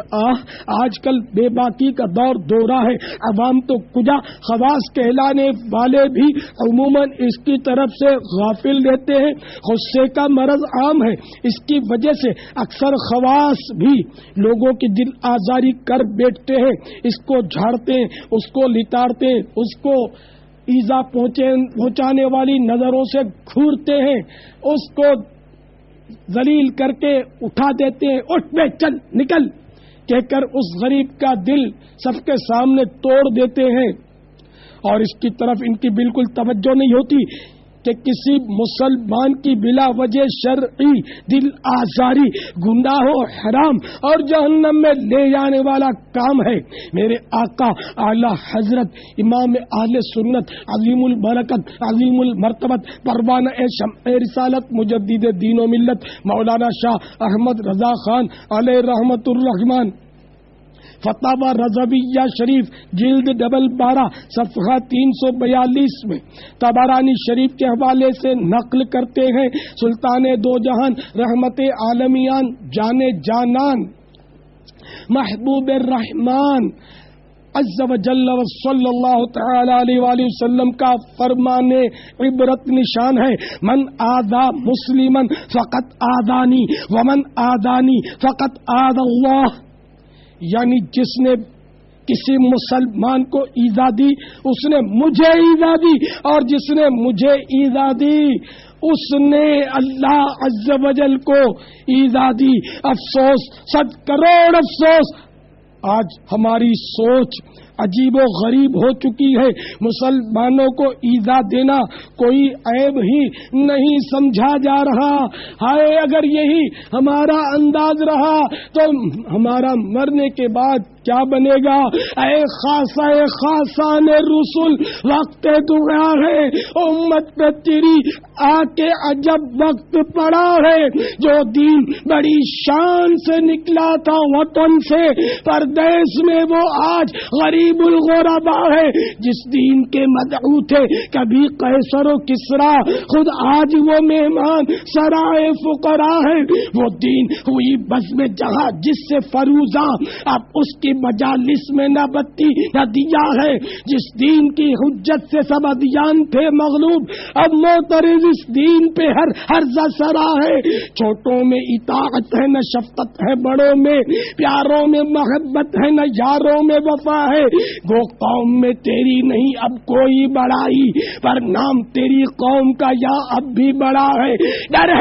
آج کل بے باکی کا دورہ ہے. عوام تو کجا خواص کہلانے والے بھی عموماً اس کی طرف سے غافل رہتے ہیں. غصے کا مرض عام ہے، اس کی وجہ سے اکثر خواص بھی لوگوں کی دل آزاری کر بیٹھتے ہیں. اس کو جھاڑتے ہیں، اس کو لتاڑتے ہیں، اس کو ایذا پہنچانے والی نظروں سے گھورتے ہیں، اس کو ذلیل کر کے اٹھا دیتے ہیں. اٹھ بے چل نکل کہہ کر اس غریب کا دل سب کے سامنے توڑ دیتے ہیں. اور اس کی طرف ان کی بالکل توجہ نہیں ہوتی کہ کسی مسلمان کی بلا وجہ شرعی دل آزاری گناہ و حرام اور جہنم میں لے جانے والا کام ہے. میرے آقا اعلی حضرت امام اہل سنت عظیم البرکت عظیم المرتبت پروانہ شمع رسالت مجدد دین و ملت مولانا شاہ احمد رضا خان علیہ رحمت الرحمان فتاوی رضویہ شریف جلد 12 صفحہ 342 میں طبرانی شریف کے حوالے سے نقل کرتے ہیں. سلطان دو جہان رحمت عالمیان جانے جانان محبوب الرحمان عز و جل و صلی اللہ تعالی علیہ وآلہ وسلم کا فرمان عبرت نشان ہے: من آذا مسلمن فقط آذانی ومن آذانی فقط آذ اللہ. یعنی جس نے کسی مسلمان کو ایذا دی اس نے مجھے ایذا دی، اور جس نے مجھے ایذا دی اس نے اللہ عز و جل کو ایذا دی. افسوس، 100 کروڑ افسوس، آج ہماری سوچ عجیب و غریب ہو چکی ہے. مسلمانوں کو ایذا دینا کوئی عیب ہی نہیں سمجھا جا رہا. ہائے اگر یہی ہمارا انداز رہا تو ہمارا مرنے کے بعد کیا بنے گا؟ اے خاصان رسول، وقت دعا ہے، امت پہ تیری آ کے عجب وقت پڑا ہے. جو دین بڑی شان سے نکلا تھا وطن سے پردیس میں، وہ آج غریب الغربا ہے. جس دین کے مدعو تھے کبھی قیصر و کسرا، خود آج وہ مہمان سرائے فقراء ہے. وہ دین ہوئی بزم جہاں جس سے فروزاں، اب اس کی مجالس میں نہ بتی نہ دیا ہے. جس دین کی حجت سے سب ادیان تھے مغلوب، اب معترض اس دین پہ ہر سرا ہے. چھوٹوں میں اطاعت ہے نہ شفقت ہے، بڑوں میں پیاروں میں محبت ہے نہ یاروں میں وفا ہے. گو قوم میں تیری نہیں اب کوئی بڑائی، پر نام تیری قوم کا یا اب بھی بڑا ہے. ڈر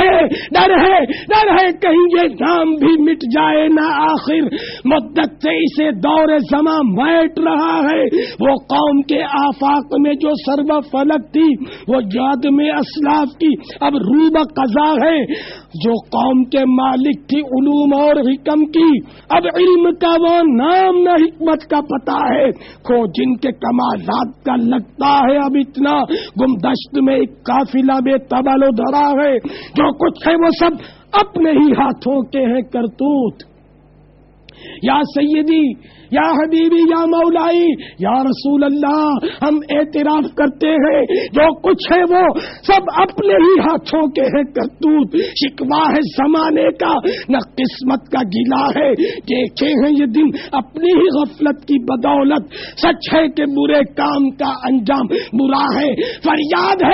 ہے کہیں یہ نام بھی مٹ جائے نہ، آخر مدت سے اسے دور زمان بیٹھ رہا ہے. وہ قوم کے آفاق میں جو سرب فلک تھی وہ یاد میں اسلاف کی اب روبہ قضا ہے. جو قوم کے مالک تھی علوم اور حکم کی، اب علم کا وہ نام نہ حکمت کا پتہ ہے. کھو جن کے کمالات کا لگتا ہے اب اتنا، گمدشت میں ایک قافلہ بے تبل و دھرا ہے. جو کچھ ہے وہ سب اپنے ہی ہاتھوں کے ہیں کرتوت. یا سیدی، یا حبیبی، یا مولائی، یا رسول اللہ، ہم اعتراف کرتے ہیں جو کچھ ہے وہ سب اپنے ہی ہاتھوں کے ہیں کرتوت. شکوا ہے زمانے کا نہ قسمت کا گلا ہے. دیکھے ہیں یہ دن اپنی ہی غفلت کی بدولت. سچ ہے کہ برے کام کا انجام برا ہے. فریاد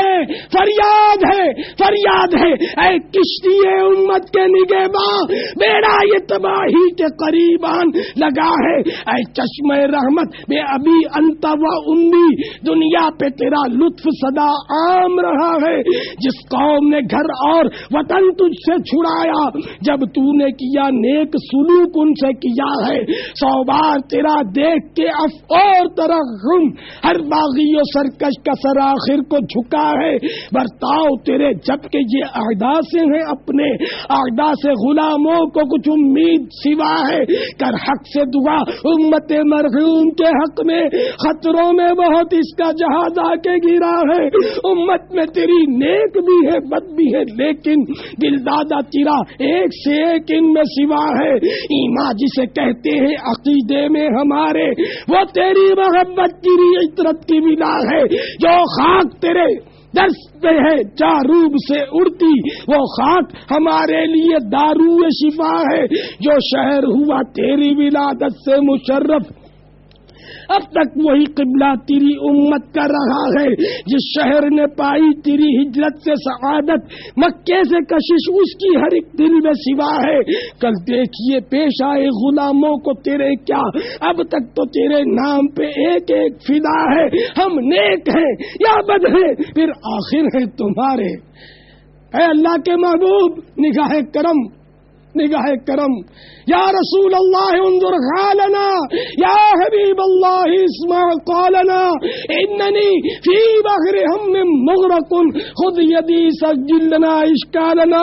ہے اے کشتی امت کے نگہباں، بیڑا یہ تباہی کے قریب گریبان لگا ہے۔ اے چشمہ رحمت بے ابی انت و امی، دنیا پہ تیرا لطف سدا عام رہا ہے۔ جس قوم نے گھر اور وطن تجھ سے چھڑایا، جب تو نے کیا نیک سلوک ان سے کیا ہے، 100 بار تیرا دیکھ کے اف اور ترحم، ہر باغی و سرکش کا سر آخر کو جھکا ہے۔ برتاؤ تیرے جب کہ یہ اعداء سے ہیں اپنے، اعداء سے غلاموں کو کچھ امید سوا ہے۔ کر حق سے دعا امت مرحوم کے حق میں، خطروں میں بہت اس کا جہاز آ کے گرا ہے۔ امت میں تیری نیک بھی ہے بد بھی ہے، لیکن دل دادا تیرا ایک سے ایک ان میں سوا ہے۔ ایمان جسے کہتے ہیں عقیدے میں ہمارے، وہ تیری محبت تیری عطرت کی بنا ہے۔ جو خاک تیرے درس پہ ہے جاروب سے اڑتی، وہ خاک ہمارے لیے دارو شفا ہے۔ جو شہر ہوا تیری ولادت سے مشرف، اب تک وہی قبلہ تیری امت کا رہا ہے۔ جس شہر نے پائی تیری ہجرت سے سعادت، مکے سے کشش اس کی ہر ایک دل میں سوا ہے۔ کل دیکھیے پیش آئے غلاموں کو تیرے کیا، اب تک تو تیرے نام پہ ایک ایک فدا ہے۔ ہم نیک ہیں یا بد ہیں، پھر آخر ہے تمہارے۔ اے اللہ کے محبوب نگاہ کرم، نگاہ کرم، یا رسول اللہ انظر حالنا، یا حبیب اللہ اسمع قالنا، اننی فی بحر ہم مغرق خذ یدی سجل لنا اشکالنا۔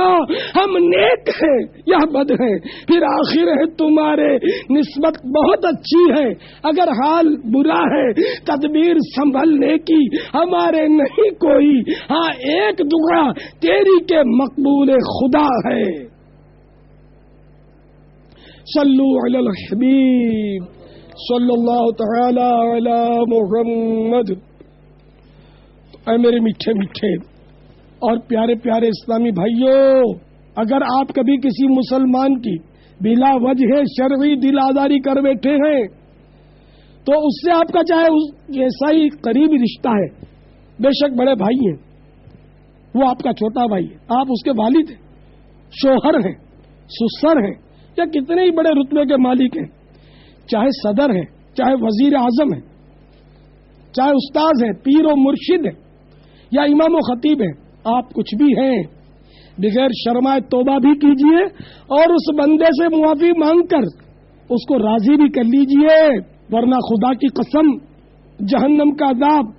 ہم نیک ہیں یا بد ہیں، پھر آخر ہے تمہارے۔ نسبت بہت اچھی ہے، اگر حال برا ہے تدبیر سنبھلنے کی ہمارے نہیں کوئی۔ ہاں ایک دعا تیری کے مقبول خدا ہے۔ صلو علی الحبیب صلی اللہ تعالی علی محمد۔ اے میرے میٹھے میٹھے اور پیارے پیارے اسلامی بھائیوں، اگر آپ کبھی کسی مسلمان کی بلا وجہ شرعی دل آزاری کر بیٹھے ہیں تو اس سے آپ کا چاہے جیسا ہی قریبی رشتہ ہے، بے شک بڑے بھائی ہیں، وہ آپ کا چھوٹا بھائی ہے، آپ اس کے والد ہیں، شوہر ہیں، سسر ہیں، یا کتنے ہی بڑے رتبے کے مالک ہیں، چاہے صدر ہیں، چاہے وزیر اعظم ہیں، چاہے استاذ ہیں، پیر و مرشد ہیں، یا امام و خطیب ہیں، آپ کچھ بھی ہیں، بغیر شرمائے توبہ بھی کیجئے اور اس بندے سے معافی مانگ کر اس کو راضی بھی کر لیجئے، ورنہ خدا کی قسم جہنم کا عذاب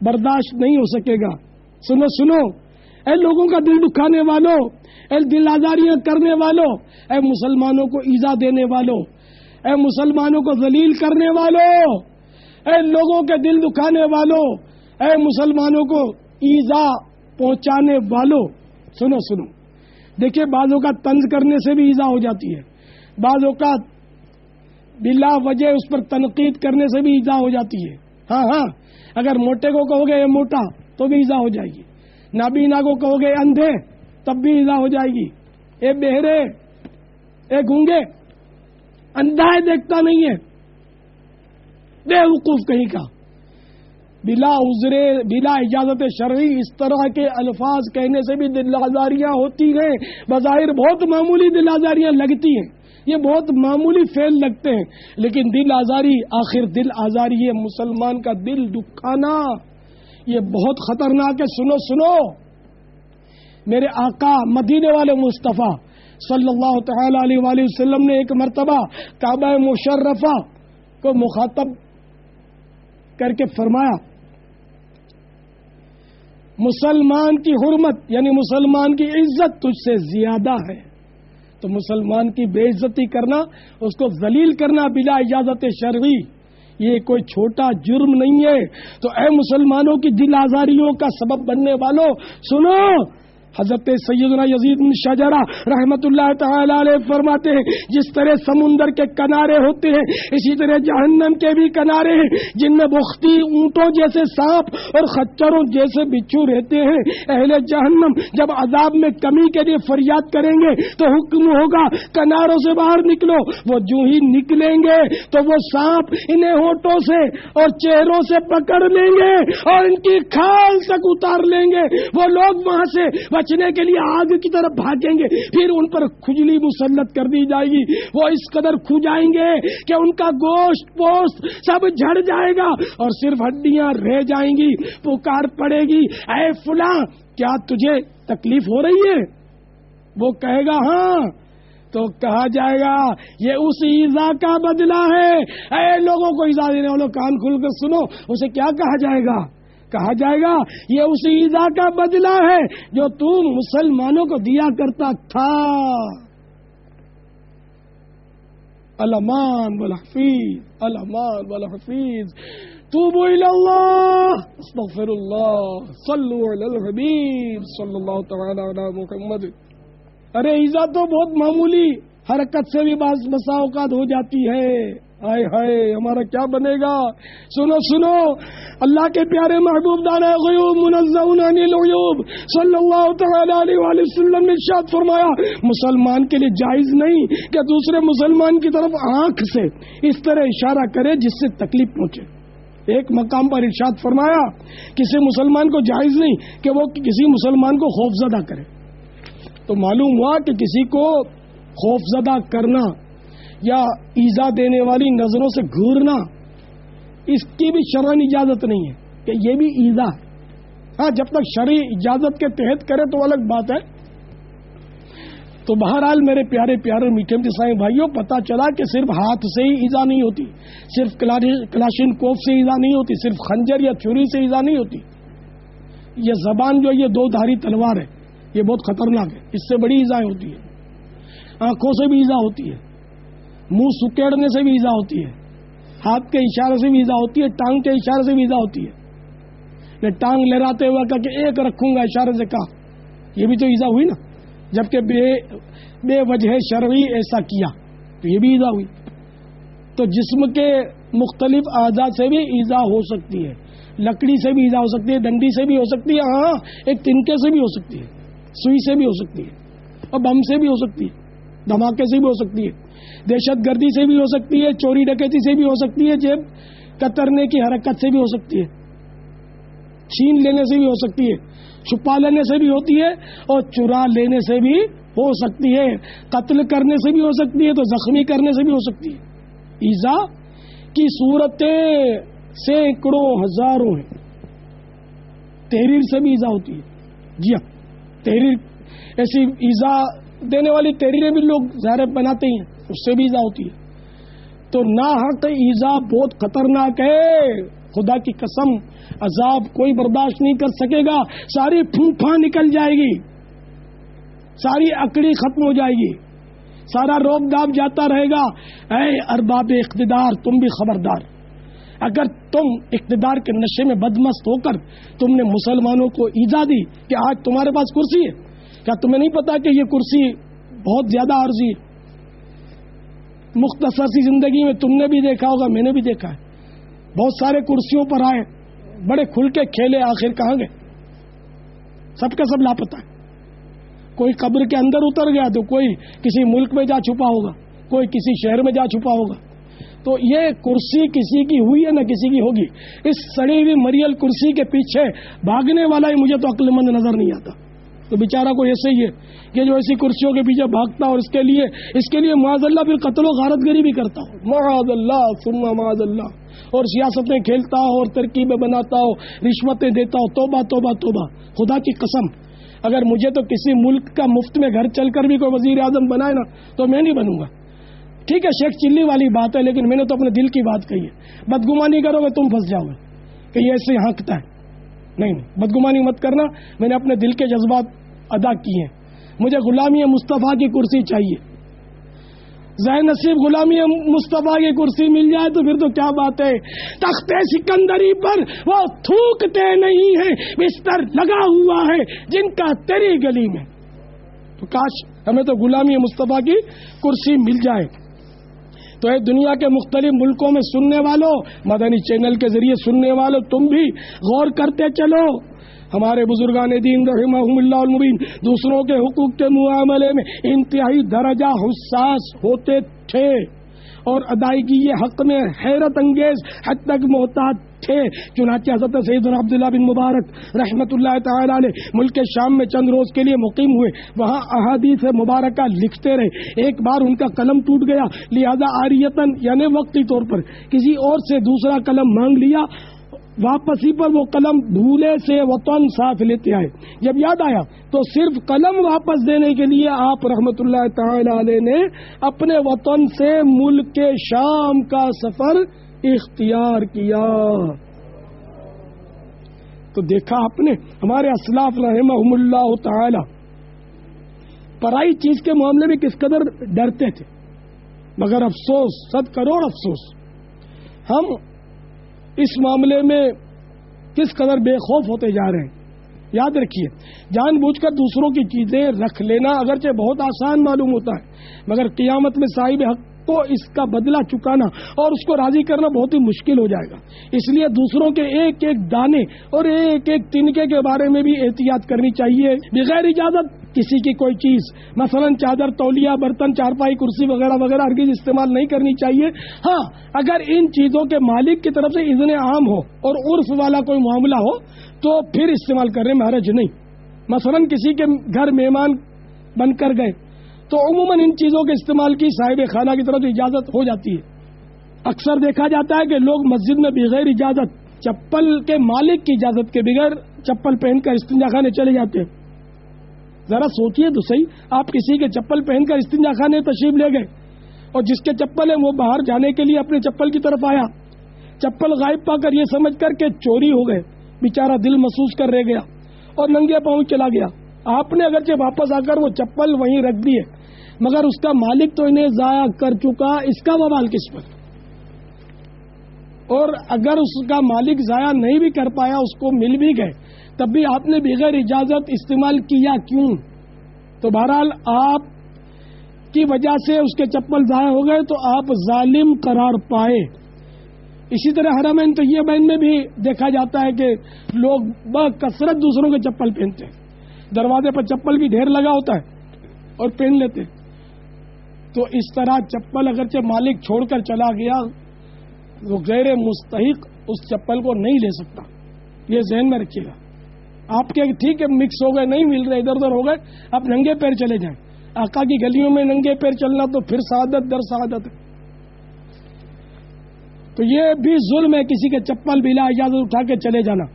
برداشت نہیں ہو سکے گا۔ سنو سنو اے لوگوں کا دل دکھانے والوں، اے دل آزاریاں کرنے والوں، اے مسلمانوں کو ایذا دینے والوں، اے مسلمانوں کو ذلیل کرنے والوں، اے لوگوں کے دل دکھانے والوں، اے مسلمانوں کو ایذا پہنچانے والوں، سنو سنو، دیکھیے بعض اوقات طنز کرنے سے بھی ایذا ہو جاتی ہے، بعض اوقات بلا وجہ اس پر تنقید کرنے سے بھی ایذا ہو جاتی ہے۔ ہاں ہاں، اگر موٹے کو کہو گے یہ موٹا تو بھی ایذا ہو جائے گی، نابینا کو کہو گے اندھے تب بھی ایذا ہو جائے گی، اے بہرے، اے گونگے، اندھا ہے دیکھتا نہیں ہے، بے وقوف کہیں کا، بلا عذر بلا اجازت شرعی اس طرح کے الفاظ کہنے سے بھی دل آزاریاں ہوتی ہیں۔ بظاہر بہت معمولی دل آزاریاں لگتی ہیں، یہ بہت معمولی فعل لگتے ہیں، لیکن دل آزاری آخر دل آزاری ہے، مسلمان کا دل دکھانا یہ بہت خطرناک ہے۔ سنو سنو، میرے آقا مدینے والے مصطفیٰ صلی اللہ تعالی علیہ وآلہ وسلم نے ایک مرتبہ کعبہ مشرفہ کو مخاطب کر کے فرمایا، مسلمان کی حرمت یعنی مسلمان کی عزت تجھ سے زیادہ ہے، تو مسلمان کی بے عزتی کرنا، اس کو ذلیل کرنا بلا اجازت شرعی، یہ کوئی چھوٹا جرم نہیں ہے۔ تو اے مسلمانوں کی دل آزاریوں کا سبب بننے والوں، سنو، حضرت سیدنا یزید بن شجرہ رحمت اللہ تعالی علیہ فرماتے ہیں، جس طرح سمندر کے کنارے ہوتے ہیں اسی طرح جہنم کے بھی کنارے ہیں، جن میں بختی اونٹوں جیسے سانپ اور خچروں جیسے بچھو رہتے ہیں۔ اہل جہنم جب عذاب میں کمی کے لیے فریاد کریں گے تو حکم ہوگا کناروں سے باہر نکلو، وہ جو ہی نکلیں گے تو وہ سانپ انہیں ہونٹوں سے اور چہروں سے پکڑ لیں گے اور ان کی کھال تک اتار لیں گے، وہ لوگ وہاں سے بچنے کے لیے آگ کی طرف بھاگیں گے، پھر ان پر کھجلی مسلط کر دی جائے گی، وہ اس قدر کھجائیں گے کہ ان کا گوشت پوست سب جھڑ جائے گا اور صرف ہڈیاں رہ جائیں گی۔ پکار پڑے گی، اے فلاں کیا تجھے تکلیف ہو رہی ہے؟ وہ کہے گا ہاں، تو کہا جائے گا یہ اس ایذا کا بدلہ ہے۔ اے لوگوں کو ایذا دینے والوں کان کھل کر سنو، اسے کیا کہا جائے گا؟ کہا جائے گا یہ اس ایذا کا بدلہ ہے جو تم مسلمانوں کو دیا کرتا تھا۔ الامان والحفیظ، الامان والحفیظ، توبوا الی اللہ، استغفر اللہ، صلوا علی الحبیب صلی اللہ تعالی علی محمد۔ ارے ایذا تو بہت معمولی حرکت سے بھی بسا اوقات ہو جاتی ہے۔ ہائے ہائے ہمارا کیا بنے گا؟ سنو سنو، اللہ کے پیارے محبوب دانا غیوب منزہ عن العیوب صلی اللہ تعالی علیہ وآلہ وسلم نے ارشاد فرمایا مسلمان کے لیے جائز نہیں کہ دوسرے مسلمان کی طرف آنکھ سے اس طرح اشارہ کرے جس سے تکلیف پہنچے۔ ایک مقام پر ارشاد فرمایا کسی مسلمان کو جائز نہیں کہ وہ کسی مسلمان کو خوفزدہ کرے۔ تو معلوم ہوا کہ کسی کو خوفزدہ کرنا یا ایذا دینے والی نظروں سے گھورنا، اس کی بھی شرعی اجازت نہیں ہے کہ یہ بھی ایذا ہے۔ ہاں جب تک شرعی اجازت کے تحت کرے تو الگ بات ہے۔ تو بہرحال میرے پیارے پیارے میٹھے میٹھے بھائیوں، پتہ چلا کہ صرف ہاتھ سے ہی ایذا نہیں ہوتی، صرف کلاشن کوف سے ایذا نہیں ہوتی، صرف خنجر یا چھری سے ایذا نہیں ہوتی۔ یہ زبان جو یہ دو دھاری تلوار ہے، یہ بہت خطرناک ہے، اس سے بڑی ایذا ہوتی ہے۔ آنکھوں سے بھی ایذا ہوتی ہے، منہ سکیڑنے سے بھی ایذا ہوتی ہے، ہاتھ کے اشارے سے بھی ایذا ہوتی ہے، ٹانگ کے اشارے سے بھی ایذا ہوتی ہے۔ نے ٹانگ لہراتے ہوئے کہا کہ ایک رکھوں گا، اشارے سے کہا، یہ بھی تو ایذا ہوئی نا، جبکہ بے وجہ شرعی ایسا کیا تو یہ بھی ایذا ہوئی۔ تو جسم کے مختلف اعضاء سے بھی ایذا ہو سکتی ہے، لکڑی سے بھی ایذا ہو سکتی ہے، ڈنڈی سے بھی ہو سکتی ہے، ہاں ایک تنکے سے بھی ہو سکتی ہے، سوئی سے بھی ہو سکتی ہے، اور بم سے بھی ہو سکتی ہے، دھماکے سے بھی ہو سکتی ہے، دہشت گردی سے بھی ہو سکتی ہے، چوری ڈکیتی سے بھی ہو سکتی ہے، جیب کترنے کی حرکت سے بھی ہو سکتی ہے، چھین لینے سے بھی ہو سکتی ہے، چھپا لینے سے بھی ہوتی ہے، اور چرا لینے سے بھی ہو سکتی ہے، قتل کرنے سے بھی ہو سکتی ہے، تو زخمی کرنے سے بھی ہو سکتی ہے۔ ایذا کی صورتیں سینکڑوں ہزاروں ہیں۔ تحریر سے بھی ایذا ہوتی ہے، جی ہاں، تحریر ایسی ایذا دینے والی تحریریں بھی لوگ ظاہر بناتے ہیں، اس سے بھی ایذا ہوتی ہے۔ تو ناحق ایذا بہت خطرناک ہے، خدا کی قسم عذاب کوئی برداشت نہیں کر سکے گا، ساری پھوپھا نکل جائے گی، ساری اکڑی ختم ہو جائے گی، سارا روب داب جاتا رہے گا۔ اے ارباب اقتدار تم بھی خبردار، اگر تم اقتدار کے نشے میں بدمست ہو کر تم نے مسلمانوں کو ایذا دی کہ آج تمہارے پاس کرسی ہے، کیا تمہیں نہیں پتا کہ یہ کرسی بہت زیادہ عارضی ہے؟ مختصر سی زندگی میں تم نے بھی دیکھا ہوگا، میں نے بھی دیکھا ہے، بہت سارے کرسیوں پر آئے، بڑے کھل کے کھیلے، آخر کہاں گئے؟ سب کا سب لاپتہ ہے۔ کوئی قبر کے اندر اتر گیا تو کوئی کسی ملک میں جا چھپا ہوگا، کوئی کسی شہر میں جا چھپا ہوگا۔ تو یہ کرسی کسی کی ہوئی ہے نہ کسی کی ہوگی، اس سڑی ہوئی مریل کرسی کے پیچھے بھاگنے والا ہی مجھے تو عقل مند نظر نہیں آتا۔ تو بیچارہ کوئی ایسے ہی ہے کہ جو ایسی کرسیوں کے پیچھے بھاگتا اور اس کے لیے معاذ اللہ پھر قتل و غارت گری بھی کرتا ہو، معاذ اللہ ثم معاذ اللہ، اور سیاستیں کھیلتا ہو اور ترکیبیں بناتا ہو، رشوتیں دیتا ہو۔ توبہ توبہ توبہ، خدا کی قسم اگر مجھے تو کسی ملک کا مفت میں گھر چل کر بھی کوئی وزیر اعظم بنائے نا تو میں نہیں بنوں گا۔ ٹھیک ہے شیخ چلی والی بات ہے، لیکن میں نے تو اپنے دل کی بات کہی ہے۔ بدگمانی کرو گے تم پھنس جاؤ گے کہ یہ ایسے ہانکتا ہے، نہیں بدگمانی مت کرنا، میں نے اپنے دل کے جذبات ادا کیے ہیں۔ مجھے غلامی مصطفیٰ کی کرسی چاہیے، ذہن نصیب غلامی مصطفیٰ کی کرسی مل جائے تو پھر تو کیا بات ہے۔ تخت سکندری پر وہ تھوکتے نہیں ہیں، بستر لگا ہوا ہے جن کا تیری گلی میں۔ تو کاش ہمیں تو غلامی مصطفیٰ کی کرسی مل جائے۔ تو اے دنیا کے مختلف ملکوں میں سننے والوں، مدنی چینل کے ذریعے سننے والوں، تم بھی غور کرتے چلو۔ ہمارے بزرگان دین رحمہم اللہ المبین دوسروں کے حقوق کے معاملے میں انتہائی درجہ حساس ہوتے تھے، اور ادائیگی حق میں حیرت انگیز حد تک محتاط تھے. چنانچہ حضرت سیدنا عبداللہ بن مبارک رحمۃ اللہ تعالی علیہ ملک شام میں چند روز کے لیے مقیم ہوئے. وہاں احادیث مبارکہ لکھتے رہے. ایک بار ان کا قلم ٹوٹ گیا، لہذا عاریتاً یعنی وقتی طور پر کسی اور سے دوسرا قلم مانگ لیا. واپسی پر وہ قلم بھولے سے وطن ساتھ لیتے آئے. جب یاد آیا تو صرف قلم واپس دینے کے لیے آپ رحمت اللہ تعالی علیہ نے اپنے وطن سے ملک شام کا سفر اختیار کیا. تو دیکھا آپ نے ہمارے اسلاف رحمہم اللہ تعالی پرائی چیز کے معاملے میں کس قدر ڈرتے تھے. مگر افسوس، 100 کروڑ افسوس، ہم اس معاملے میں کس قدر بے خوف ہوتے جا رہے ہیں. یاد رکھیے، جان بوجھ کر دوسروں کی چیزیں رکھ لینا اگرچہ بہت آسان معلوم ہوتا ہے، مگر قیامت میں صاحب حق کو اس کا بدلہ چکانا اور اس کو راضی کرنا بہت ہی مشکل ہو جائے گا. اس لیے دوسروں کے ایک ایک دانے اور ایک ایک تنکے کے بارے میں بھی احتیاط کرنی چاہیے. بغیر اجازت کسی کی کوئی چیز مثلا چادر، تولیہ، برتن، چارپائی، کرسی وغیرہ وغیرہ ہرگز استعمال نہیں کرنی چاہیے. ہاں، اگر ان چیزوں کے مالک کی طرف سے اذن عام ہو اور عرف والا کوئی معاملہ ہو تو پھر استعمال کرنے میں حرج نہیں. مثلا کسی کے گھر مہمان بن کر گئے تو عموماً ان چیزوں کے استعمال کی صاحب خانہ کی طرف اجازت ہو جاتی ہے. اکثر دیکھا جاتا ہے کہ لوگ مسجد میں بغیر اجازت، چپل کے مالک کی اجازت کے بغیر چپل پہن کر استنجا خانے چلے جاتے ہیں. ذرا سوچئے تو صحیح، آپ کسی کے چپل پہن کر استنجا خانے تشریف لے گئے اور جس کے چپل ہے وہ باہر جانے کے لیے اپنے چپل کی طرف آیا، چپل غائب پا کر یہ سمجھ کر کہ چوری ہو گئے، بیچارہ دل محسوس کر رہ گیا اور ننگے پاؤں چلا گیا. آپ نے اگرچہ واپس آ کر وہ چپل وہیں رکھ دی ہے، مگر اس کا مالک تو انہیں ضائع کر چکا، اس کا وبال کس پر؟ اور اگر اس کا مالک ضائع نہیں بھی کر پایا، اس کو مل بھی گئے، تب بھی آپ نے بغیر اجازت استعمال کیا کیوں؟ تو بہرحال آپ کی وجہ سے اس کے چپل ضائع ہو گئے تو آپ ظالم قرار پائے. اسی طرح حرمین طیبین میں بھی دیکھا جاتا ہے کہ لوگ بکثرت دوسروں کے چپل پہنتے ہیں. دروازے پر چپل بھی ڈھیر لگا ہوتا ہے اور پہن لیتے. تو اس طرح چپل اگرچہ مالک چھوڑ کر چلا گیا، وہ غیر مستحق اس چپل کو نہیں لے سکتا. یہ ذہن میں رکھیے گا. آپ کے ٹھیک ہے مکس ہو گئے، نہیں مل رہے، ادھر ادھر ہو گئے، آپ ننگے پیر چلے جائیں. آقا کی گلیوں میں ننگے پیر چلنا تو پھر سعادت در سعادت ہے. تو یہ بھی ظلم ہے کسی کے چپل بلا اجازت اٹھا کے چلے جانا.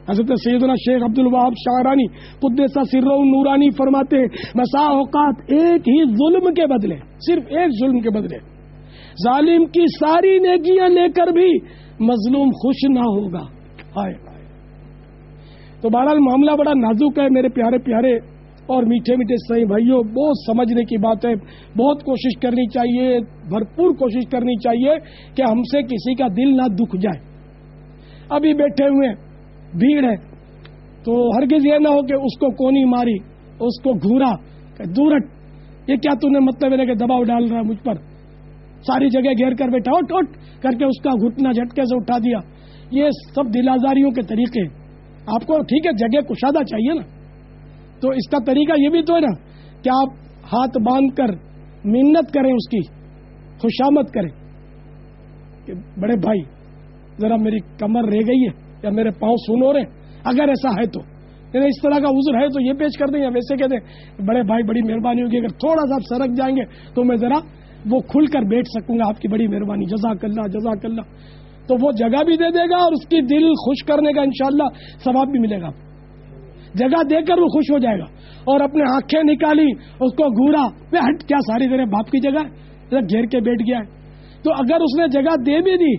حضرت سیدنا شیخ عبد الوہاب شعرانی قدس سرہ نورانی فرماتے ہیں، بسا اوقات ایک ہی ظلم کے بدلے، صرف ایک ظلم کے بدلے ظالم کی ساری نیکیاں لے کر بھی مظلوم خوش نہ ہوگا. ہائے ہائے. تو بہرحال معاملہ بڑا نازک ہے میرے پیارے پیارے اور میٹھے میٹھے صحیح بھائیوں. بہت سمجھنے کی بات ہے، بہت کوشش کرنی چاہیے، بھرپور کوشش کرنی چاہیے کہ ہم سے کسی کا دل نہ دکھ جائے. ابھی بیٹھے ہوئے بھیڑ ہے تو ہرگز یہ نہ ہو کہ اس کو کونی ماری، اس کو گھورا کہ دور ہٹ، یہ کیا تو نے مطلب ہے کہ دباؤ ڈال رہا ہے مجھ پر، ساری جگہ گھیر کر بیٹھا، اٹھ اٹھ کر کے اس کا گھٹنا جھٹکے سے اٹھا دیا. یہ سب دل آزاریوں کے طریقے. آپ کو ٹھیک ہے جگہ کشادہ چاہیے نا، تو اس کا طریقہ یہ بھی تو ہے نا کہ آپ ہاتھ باندھ کر منت کریں، اس کی خوشامد کریں کہ بڑے بھائی ذرا میری کمر رہ گئی ہے یا میرے پاؤں سن ہو رہے ہیں، اگر ایسا ہے تو اس طرح کا عذر ہے تو یہ پیش کر دیں یا ویسے کہہ دیں بڑے بھائی بڑی مہربانی ہوگی، اگر تھوڑا سا سرک جائیں گے تو میں ذرا وہ کھل کر بیٹھ سکوں گا، آپ کی بڑی مہربانی، جزاک اللہ جزاک اللہ. تو وہ جگہ بھی دے دے گا اور اس کی دل خوش کرنے کا انشاءاللہ ثواب بھی ملے گا. جگہ دے کر وہ خوش ہو جائے گا. اور اپنے آنکھیں نکالی، اس کو گھورا، ہٹ کیا ساری تیرے باپ کی جگہ ہے، گھیر کے بیٹھ گیا ہے. تو اگر اس نے جگہ دے بھی دی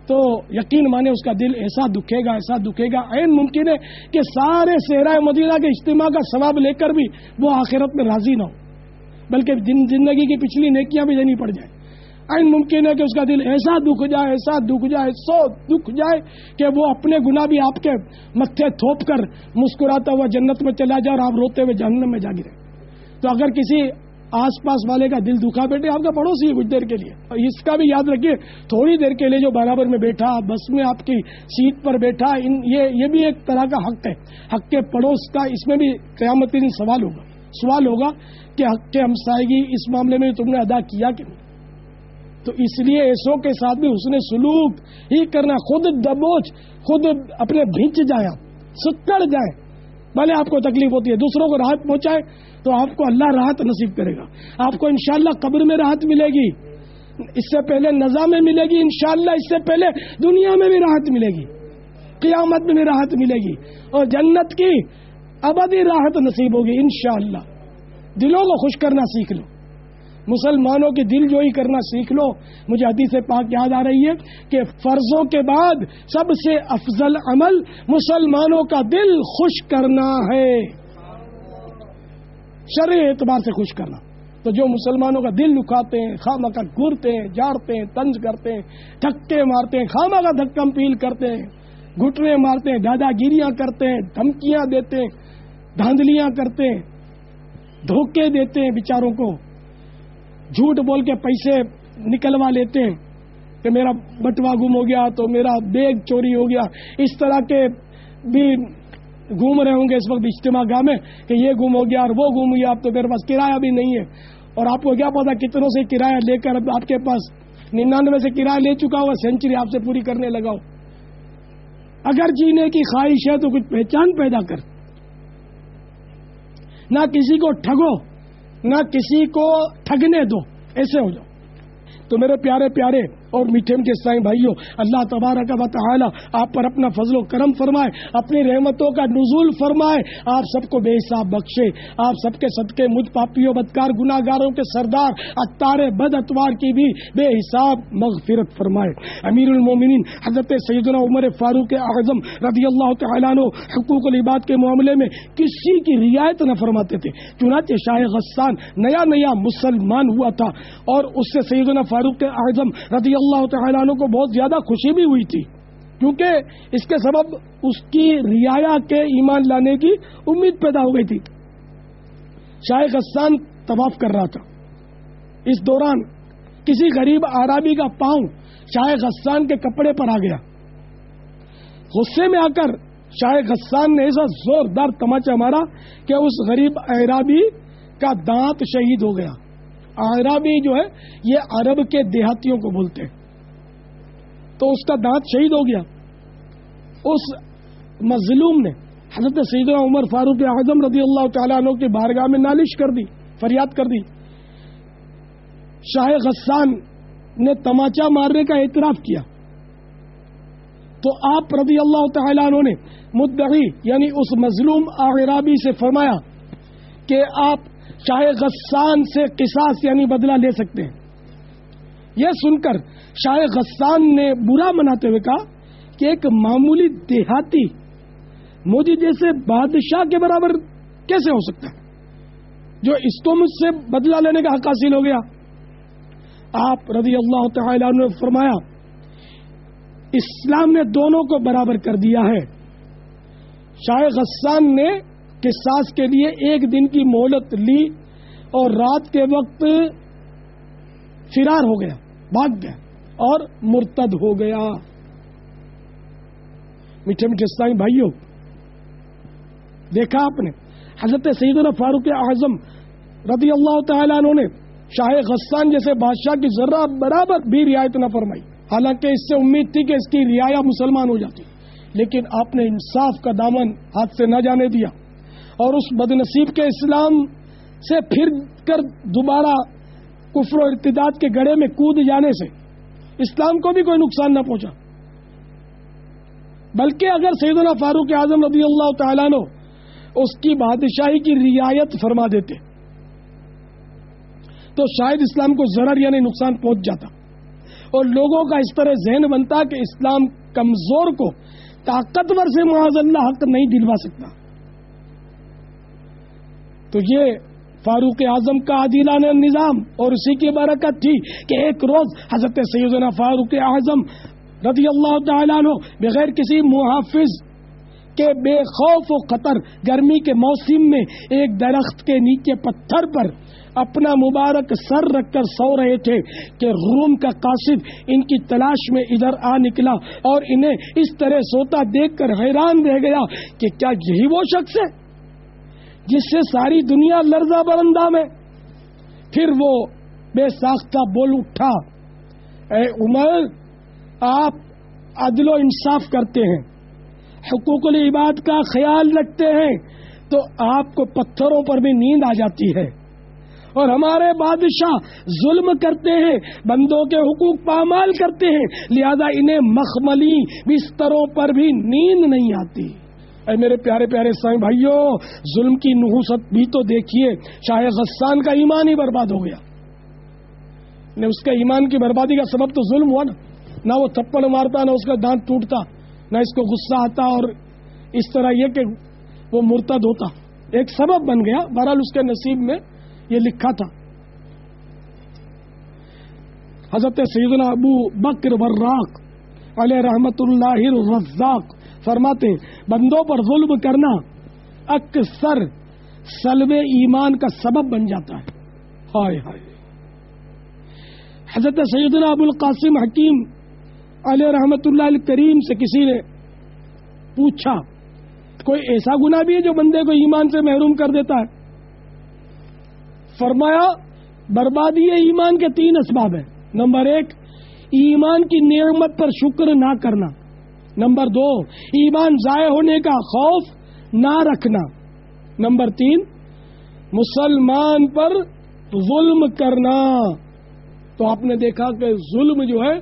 تو یقین مانے اس کا دل ایسا دکھے گا، ایسا دکھے گا، عین ممکن ہے کہ سارے صحرائے مدینہ کے اجتماع کا ثواب لے کر بھی وہ آخرت میں راضی نہ ہو، بلکہ زندگی کی پچھلی نیکیاں بھی دینی پڑ جائیں. عین ممکن ہے کہ اس کا دل ایسا دکھ جائے، ایسا دکھ جائے، سو دکھ جائے کہ وہ اپنے گناہ بھی آپ کے متھے تھوپ کر مسکراتا ہوا جنت میں چلا جائے اور آپ روتے ہوئے جہنم میں جا گرے. تو اگر کسی آس پاس والے کا دل دکھا بیٹھے، آپ کا پڑوسی ہے کچھ دیر کے لیے، اس کا بھی یاد رکھیے تھوڑی دیر کے لیے جو برابر میں بیٹھا، بس میں آپ کی سیٹ پر بیٹھا، یہ بھی ایک طرح کا حق ہے، حق کے پڑوس کا. اس میں بھی قیامت کے دن سوال ہوگا کہ حق کے ہمسائیگی اس معاملے میں تم نے ادا کیا کہ نہیں. تو اس لیے ایسوں کے ساتھ بھی حسن سلوک ہی کرنا. خود دبوچ، خود اپنے بھیج جائے، سکڑ جائے، بھلے آپ کو تکلیف ہوتی ہے، دوسروں کو راحت پہنچائے تو آپ کو اللہ راحت نصیب کرے گا. آپ کو انشاءاللہ قبر میں راحت ملے گی، اس سے پہلے نزا میں ملے گی، انشاءاللہ اس سے پہلے دنیا میں بھی راحت ملے گی، قیامت میں بھی راحت ملے گی، اور جنت کی ابدی راحت نصیب ہوگی انشاءاللہ. دلوں کو خوش کرنا سیکھ لو، مسلمانوں کی دل جوئی کرنا سیکھ لو. مجھے حدیث پاک یاد آ رہی ہے کہ فرضوں کے بعد سب سے افضل عمل مسلمانوں کا دل خوش کرنا ہے، شرعی اعتبار سے خوش کرنا. تو جو مسلمانوں کا دل دکھاتے ہیں، خواہ کا گھورتے ہیں، جاڑتے ہیں، طنز کرتے ہیں، دھکے مارتے ہیں، خواہ کا دھکم پیل کرتے ہیں، گھٹنے مارتے ہیں، دادا گیریاں کرتے ہیں، دھمکیاں دیتے ہیں، دھاندلیاں کرتے ہیں، دھوکے دیتے ہیں بیچاروں کو، جھوٹ بول کے پیسے نکلوا لیتے ہیں کہ میرا بٹوا گم ہو گیا تو میرا بیگ چوری ہو گیا. اس طرح کے بھی گھوم رہے ہوں گے اس وقت اجتماع گاہ میں کہ یہ گم ہو گیا اور وہ گم ہو گیا، اب تو میرے پاس کرایہ بھی نہیں ہے. اور آپ کو کیا پتا کتنوں سے کرایہ لے کر اب آپ کے پاس 99 سے کرایہ لے چکا ہوا، سینچری آپ سے پوری کرنے لگا ہو. اگر جینے کی خواہش ہے تو کچھ پہچان پیدا کر، نہ کسی کو ٹھگو، نہ کسی کو ٹھگنے دو، ایسے ہو جاؤ. تو میرے پیارے پیارے اور میٹھے میٹھے اسلامی بھائیوں، اللہ تبارک و تعالی آپ پر اپنا فضل و کرم فرمائے، اپنی رحمتوں کا نزول فرمائے، آپ سب کو بے حساب بخشے، آپ سب کے صدقے مجھ پاپیوں بدکار گناہگاروں کے سردار اتار بد اتوار کی بھی بے حساب مغفرت فرمائے. امیر المومنین حضرت سیدنا عمر فاروق اعظم رضی اللہ تعالیٰ عنہ حقوق العباد کے معاملے میں کسی کی رعایت نہ فرماتے تھے. چنانچہ شاہ غسان نیا مسلمان ہوا تھا اور اس سے سیدنا فاروق اعظم رضی اللہ تعالیٰ عنہ کو بہت زیادہ خوشی بھی ہوئی تھی، کیونکہ اس کے سبب اس کی رعایا کے ایمان لانے کی امید پیدا ہو گئی تھی. شاہ غسان طواف کر رہا تھا، اس دوران کسی غریب اعرابی کا پاؤں شاہ غسان کے کپڑے پر آ گیا. غصے میں آ کر شاہ غسان نے ایسا زوردار تماچا مارا کہ اس غریب اعرابی کا دانت شہید ہو گیا. اعرابی جو ہے یہ عرب کے دیہاتیوں کو بولتے ہیں، تو اس کا دانت شہید ہو گیا. اس مظلوم نے حضرت سیدنا عمر فاروق اعظم رضی اللہ تعالیٰ عنہ کی بارگاہ میں نالش کر دی، فریاد کر دی. شاہ غسان نے تماچا مارنے کا اعتراف کیا تو آپ رضی اللہ تعالیٰ عنہ نے مدعی یعنی اس مظلوم اعرابی سے فرمایا کہ آپ شاہ غسان سے قصاص یعنی بدلہ لے سکتے ہیں. یہ سن کر شاہ غسان نے برا مناتے ہوئے کہا کہ ایک معمولی دیہاتی مجھے جیسے بادشاہ کے برابر کیسے ہو سکتا ہے جو اس کو مجھ سے بدلہ لینے کا حق حاصل ہو گیا. آپ رضی اللہ تعالیٰ عنہ نے فرمایا اسلام نے دونوں کو برابر کر دیا ہے. شاہ غسان نے قصاص کے لیے 1 دن کی مہلت لی اور رات کے وقت فرار ہو گیا، بھاگ گیا اور مرتد ہو گیا. میٹھے میٹھے اسلامی بھائیوں، دیکھا آپ نے حضرت سیدنا فاروق اعظم رضی اللہ تعالیٰ عنہ نے شاہ غسان جیسے بادشاہ کی ذرہ برابر بھی رعایت نہ فرمائی. حالانکہ اس سے امید تھی کہ اس کی رعایا مسلمان ہو جاتی، لیکن آپ نے انصاف کا دامن ہاتھ سے نہ جانے دیا اور اس بدنصیب کے اسلام سے پھر کر دوبارہ کفر و ارتداد کے گڑھے میں کود جانے سے اسلام کو بھی کوئی نقصان نہ پہنچا، بلکہ اگر سیدنا فاروق اعظم رضی اللہ تعالیٰ عنہ اس کی بادشاہی کی رعایت فرما دیتے تو شاید اسلام کو ضرر یعنی نقصان پہنچ جاتا اور لوگوں کا اس طرح ذہن بنتا کہ اسلام کمزور کو طاقتور سے معاذ اللہ حق نہیں دلوا سکتا. تو یہ فاروق اعظم کا عادلانہ نظام اور اسی کی برکت تھی کہ ایک روز حضرت سیدنا فاروق اعظم رضی اللہ تعالیٰ عنہ بغیر کسی محافظ کے بے خوف و خطر گرمی کے موسم میں ایک درخت کے نیچے پتھر پر اپنا مبارک سر رکھ کر سو رہے تھے کہ روم کا قاصد ان کی تلاش میں ادھر آ نکلا اور انہیں اس طرح سوتا دیکھ کر حیران رہ گیا کہ کیا یہی وہ شخص ہے جس سے ساری دنیا لرزہ بر اندام ہے. پھر وہ بے ساختہ بول اٹھا اے عمر، آپ عدل و انصاف کرتے ہیں، حقوق العباد کا خیال رکھتے ہیں، تو آپ کو پتھروں پر بھی نیند آ جاتی ہے، اور ہمارے بادشاہ ظلم کرتے ہیں، بندوں کے حقوق پامال کرتے ہیں، لہذا انہیں مخملی بستروں پر بھی نیند نہیں آتی۔ اے میرے پیارے پیارے سائیں بھائیوں، ظلم کی نحوست بھی تو دیکھیے۔ شاہ غسان کا ایمان ہی برباد ہو گیا، اس کا ایمان کی بربادی کا سبب تو ظلم ہوا نا، نہ وہ تھپڑ مارتا، نہ اس کا دانت ٹوٹتا، نہ اس کو غصہ آتا، اور اس طرح یہ کہ وہ مرتد ہوتا، ایک سبب بن گیا۔ بہرحال اس کے نصیب میں یہ لکھا تھا۔ حضرت سیدنا ابو بکر وراق علیہ رحمت اللہ الرزاق فرماتے ہیں، بندوں پر ظلم کرنا اکثر سلب ایمان کا سبب بن جاتا ہے۔ ہائے ہائے۔ حضرت سیدنا ابو القاسم حکیم علیہ رحمت اللہ الکریم سے کسی نے پوچھا، کوئی ایسا گناہ بھی ہے جو بندے کو ایمان سے محروم کر دیتا ہے؟ فرمایا، بربادی ایمان کے 3 اسباب ہیں۔ نمبر 1، ایمان کی نعمت پر شکر نہ کرنا۔ نمبر 2، ایمان ضائع ہونے کا خوف نہ رکھنا۔ نمبر 3، مسلمان پر ظلم کرنا۔ تو آپ نے دیکھا کہ ظلم جو ہے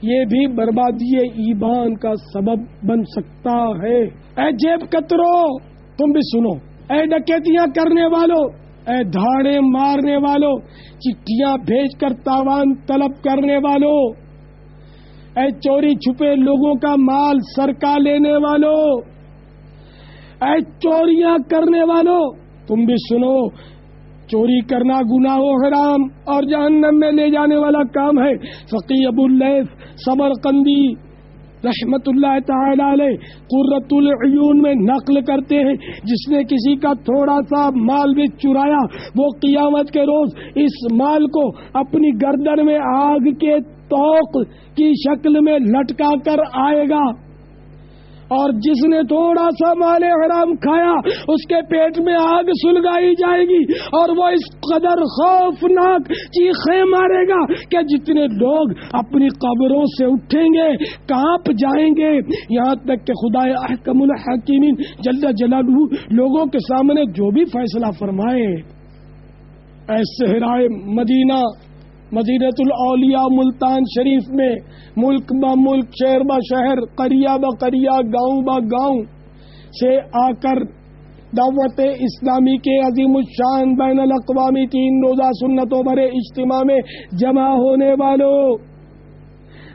یہ بھی بربادی ایمان کا سبب بن سکتا ہے۔ اے جیب کترو، تم بھی سنو، اے ڈکیتیاں کرنے والوں، اے دھاڑے مارنے والوں، چٹھیاں بھیج کر تاوان طلب کرنے والوں، اے چوری چھپے لوگوں کا مال سرقہ لینے والوں، اے چوریاں کرنے والوں، تم بھی سنو، چوری کرنا گناہ و حرام اور جہنم میں لے جانے والا کام ہے۔ فقی ابو اللیث سمرقندی رحمت اللہ تعالی علیہ قرۃ العیون میں نقل کرتے ہیں، جس نے کسی کا تھوڑا سا مال بھی چرایا، وہ قیامت کے روز اس مال کو اپنی گردن میں آگ کے توق کی شکل میں لٹکا کر آئے گا، اور جس نے تھوڑا سا مال حرام کھایا اس کے پیٹ میں آگ سلگائی جائے گی، اور وہ اس قدر خوفناک چیخیں مارے گا کہ جتنے لوگ اپنی قبروں سے اٹھیں گے کانپ جائیں گے، یہاں تک کہ خدا احکم الحاکمین جل جلالہ لوگوں کے سامنے جو بھی فیصلہ فرمائے۔ اے صحرائے مدینہ، مدینۃ الاولیاء ملتان شریف میں ملک با ملک، شہر با شہر، قریہ با قریہ، گاؤں با گاؤں سے آ کر دعوت اسلامی کے عظیم الشان بین الاقوامی 3 روزہ سنتوں بھرے اجتماع میں جمع ہونے والوں،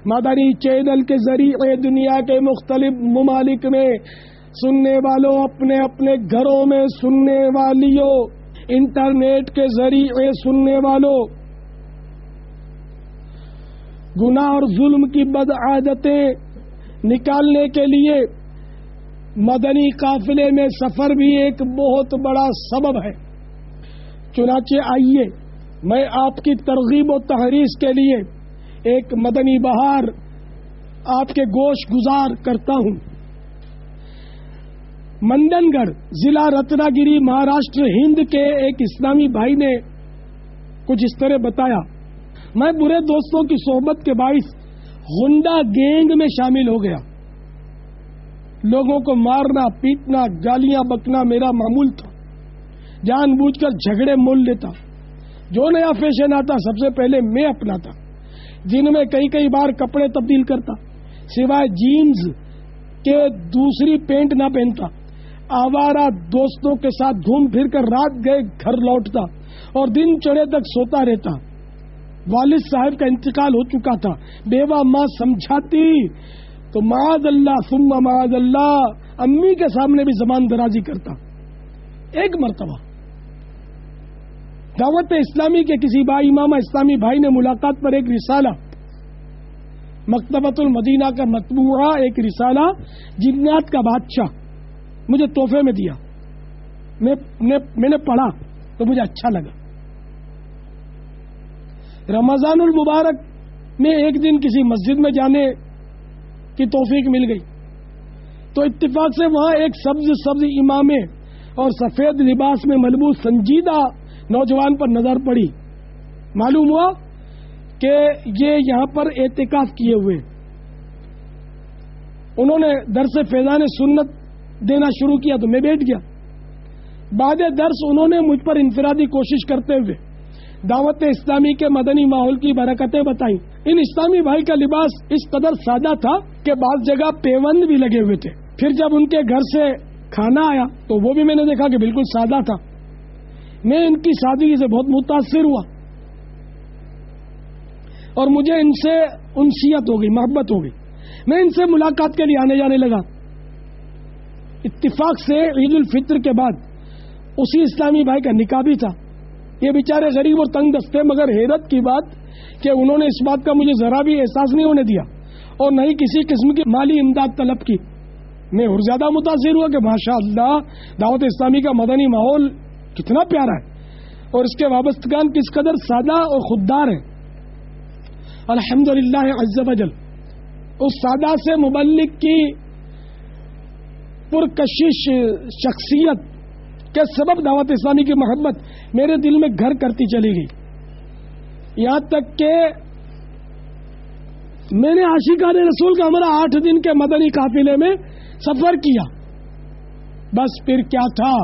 مدنی چینل کے ذریعے دنیا کے مختلف ممالک میں سننے والوں، اپنے اپنے گھروں میں سننے والیوں، انٹرنیٹ کے ذریعے سننے والوں، گناہ اور ظلم کی بد عادتیں نکالنے کے لیے مدنی قافلے میں سفر بھی ایک بہت بڑا سبب ہے۔ چنانچہ آئیے میں آپ کی ترغیب و تحریض کے لیے ایک مدنی بہار آپ کے گوش گزار کرتا ہوں۔ مندن گڑھ ضلع رتنا گیری مہاراشٹر ہند کے ایک اسلامی بھائی نے کچھ اس طرح بتایا، میں برے دوستوں کی صحبت کے باعث غنڈہ گینگ میں شامل ہو گیا، لوگوں کو مارنا پیٹنا گالیاں بکنا میرا معمول تھا، جان بوجھ کر جھگڑے مول لیتا، جو نیا فیشن آتا سب سے پہلے میں اپناتا، دن میں کئی بار کپڑے تبدیل کرتا، سوائے جینز کے دوسری پینٹ نہ پہنتا، آوارہ دوستوں کے ساتھ گھوم پھر کر رات گئے گھر لوٹتا اور دن چڑھے تک سوتا رہتا۔ والد صاحب کا انتقال ہو چکا تھا، بیوہ ماں سمجھاتی تو معاذ اللہ ثم معاذ اللہ امی کے سامنے بھی زبان درازی کرتا۔ ایک مرتبہ دعوت اسلامی کے کسی با امامہ اسلامی بھائی نے ملاقات پر ایک رسالہ، مکتبۃ المدینہ کا مطبوعہ ایک رسالہ جنات کا بادشاہ مجھے تحفے میں دیا، میں نے پڑھا تو مجھے اچھا لگا۔ رمضان المبارک میں ایک دن کسی مسجد میں جانے کی توفیق مل گئی تو اتفاق سے وہاں ایک سبز امامے اور سفید لباس میں ملبوس سنجیدہ نوجوان پر نظر پڑی۔ معلوم ہوا کہ یہ یہاں پر اعتکاف کیے ہوئے، انہوں نے درس فیضان سنت دینا شروع کیا تو میں بیٹھ گیا. بعد درس انہوں نے مجھ پر انفرادی کوشش کرتے ہوئے دعوت اسلامی کے مدنی ماحول کی برکتیں بتائیں. ان اسلامی بھائی کا لباس اس قدر سادہ تھا کہ بعض جگہ پیوند بھی لگے ہوئے تھے. پھر جب ان کے گھر سے کھانا آیا تو وہ بھی میں نے دیکھا کہ بالکل سادہ تھا. میں ان کی سادگی سے بہت متاثر ہوا اور مجھے ان سے انسیت ہو گئی، محبت ہو گئی. میں ان سے ملاقات کے لیے آنے جانے لگا. اتفاق سے عید الفطر کے بعد اسی اسلامی بھائی کا نکاح بھی تھا. یہ بیچارے غریب اور تنگ دست تھے، مگر حیرت کی بات کہ انہوں نے اس بات کا مجھے ذرا بھی احساس نہیں ہونے دیا اور نہ ہی کسی قسم کی مالی امداد طلب کی. میں اور زیادہ متاثر ہوا کہ ماشاء اللہ دعوت اسلامی کا مدنی ماحول کتنا پیارا ہے اور اس کے وابستگان کس قدر سادہ اور خوددار ہیں. الحمدللہ عز و جل اس سادہ سے مبلغ کی پرکشش شخصیت کے سبب دعوت اسلامی کی محبت میرے دل میں گھر کرتی چلی گئی. یہاں تک کہ میں نے عاشقان رسول کا ہمارا 8 دن کے مدنی قافلے میں سفر کیا. بس پھر کیا تھا،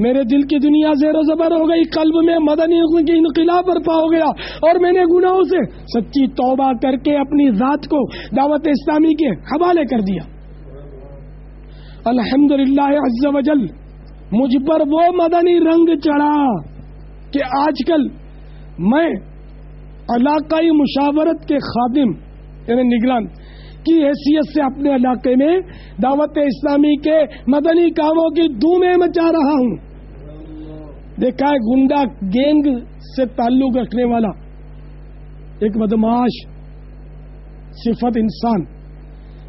میرے دل کی دنیا زیر و زبر ہو گئی، قلب میں مدنی کی انقلاب برپا ہو گیا اور میں نے گناہوں سے سچی توبہ کر کے اپنی ذات کو دعوت اسلامی کے حوالے کر دیا. الحمدللہ عز و جل مجھ پر وہ مدنی رنگ چڑھا کہ آج کل میں علاقائی مشاورت کے خادم یعنی نگران کی حیثیت سے اپنے علاقے میں دعوت اسلامی کے مدنی کاموں کی دھومیں مچا رہا ہوں. دیکھا ہے گنڈا گینگ سے تعلق رکھنے والا ایک بدمعاش صفت انسان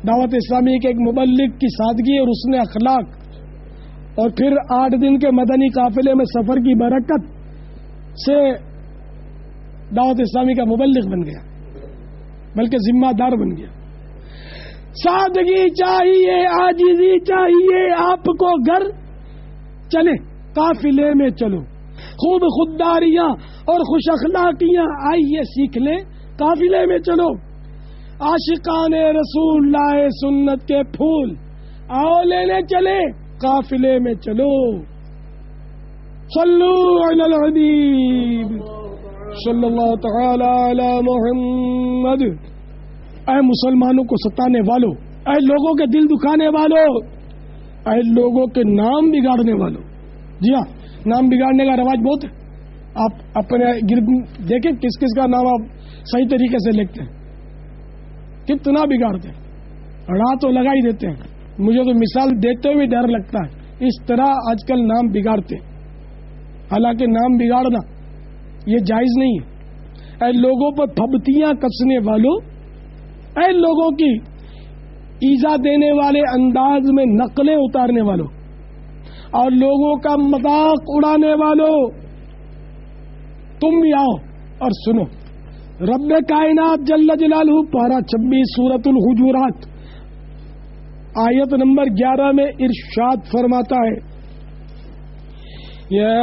دعوت اسلامی کے ایک مبلغ کی سادگی اور حسن اخلاق اور پھر 8 دن کے مدنی قافلے میں سفر کی برکت سے دعوت اسلامی کا مبلغ بن گیا، بلکہ ذمہ دار بن گیا. سادگی چاہیے، عاجزی چاہیے آپ کو، گھر چلے قافلے میں چلو، خوب خودداریاں اور خوش اخلاقیاں آئیے سیکھ لیں، قافلے میں چلو. عاشقان رسول لائے سنت کے پھول آؤ لینے چلے، قافلے میں چلو. صلو علی الحبیب صلی اللہ تعالی علی محمد. اے مسلمانوں کو ستانے والوں، اے لوگوں کے دل دکھانے والوں، اے لوگوں کے نام بگاڑنے والوں. جی ہاں، نام بگاڑنے کا رواج بہت ہے. آپ اپنے گرد دیکھیں کس کس کا نام آپ صحیح طریقے سے لکھتے ہیں، کتنا بگاڑتے ہیں، راہ تو لگا ہی دیتے ہیں. مجھے تو مثال دیتے ہوئے ڈر لگتا ہے، اس طرح آج کل نام بگاڑتے ہیں. حالانکہ نام بگاڑنا یہ جائز نہیں ہے. اے لوگوں پر پھبتیاں کسنے والوں، اے لوگوں کی ایذا دینے والے انداز میں نقلیں اتارنے والوں اور لوگوں کا مذاق اڑانے والوں، تم بھی آؤ اور سنو. رب کائنات جل جلالہ پارہ 26 سورۃ الحجرات آیت نمبر 11 میں ارشاد فرماتا ہے، یا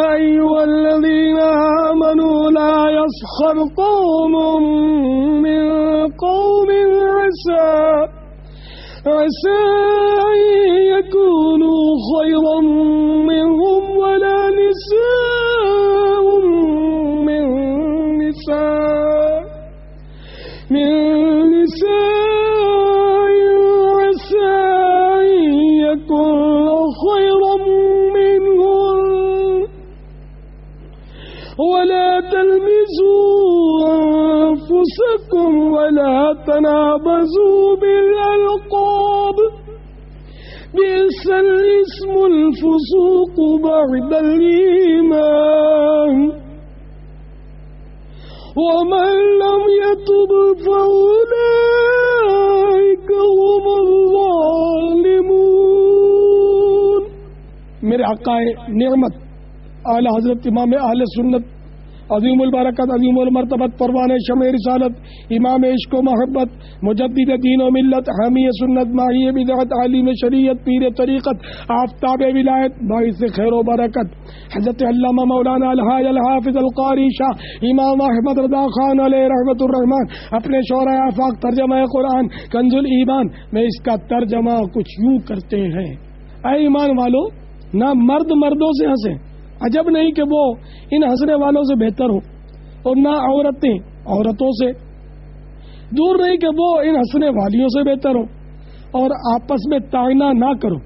ایھا الذین آمنوا لا یسخر قوم من قوم عسى أن يكونوا خيرا منهم ولا نساء من نساء عسى أن يكونوا خيرا منهم ولا تلمزوا أنفسكم ولا تنابزوا بالألقاب بئس الاسم الفسوق بعد الإيمان ومن لم يتب فأولئك هم الظالمون. میرے آقا نعمت اعلی حضرت امام اہل سنت عظیم البرکت عظیم المرتبت پروان شمع رسالت امام عشق و محبت مجدد دین و ملت حامی سنت ماہی بدعت عالم شریعت پیر طریقت آفتاب ولایت باعث خیر و برکت حضرت علامہ مولانا الحاج الحافظ القاری شاہ امام احمد رضا خان علیہ رحمت الرحمان اپنے شعرۂ آفاق ترجمہ قرآن کنز الایمان میں اس کا ترجمہ کچھ یوں کرتے ہیں: اے ایمان والو، نہ مرد مردوں سے ہنسیں، عجب نہیں کہ وہ ان ہنسنے والوں سے بہتر ہوں، اور نہ عورتیں عورتوں سے، دور نہیں کہ وہ ان ہنسنے والیوں سے بہتر ہوں، اور آپس میں تعینہ نہ کرو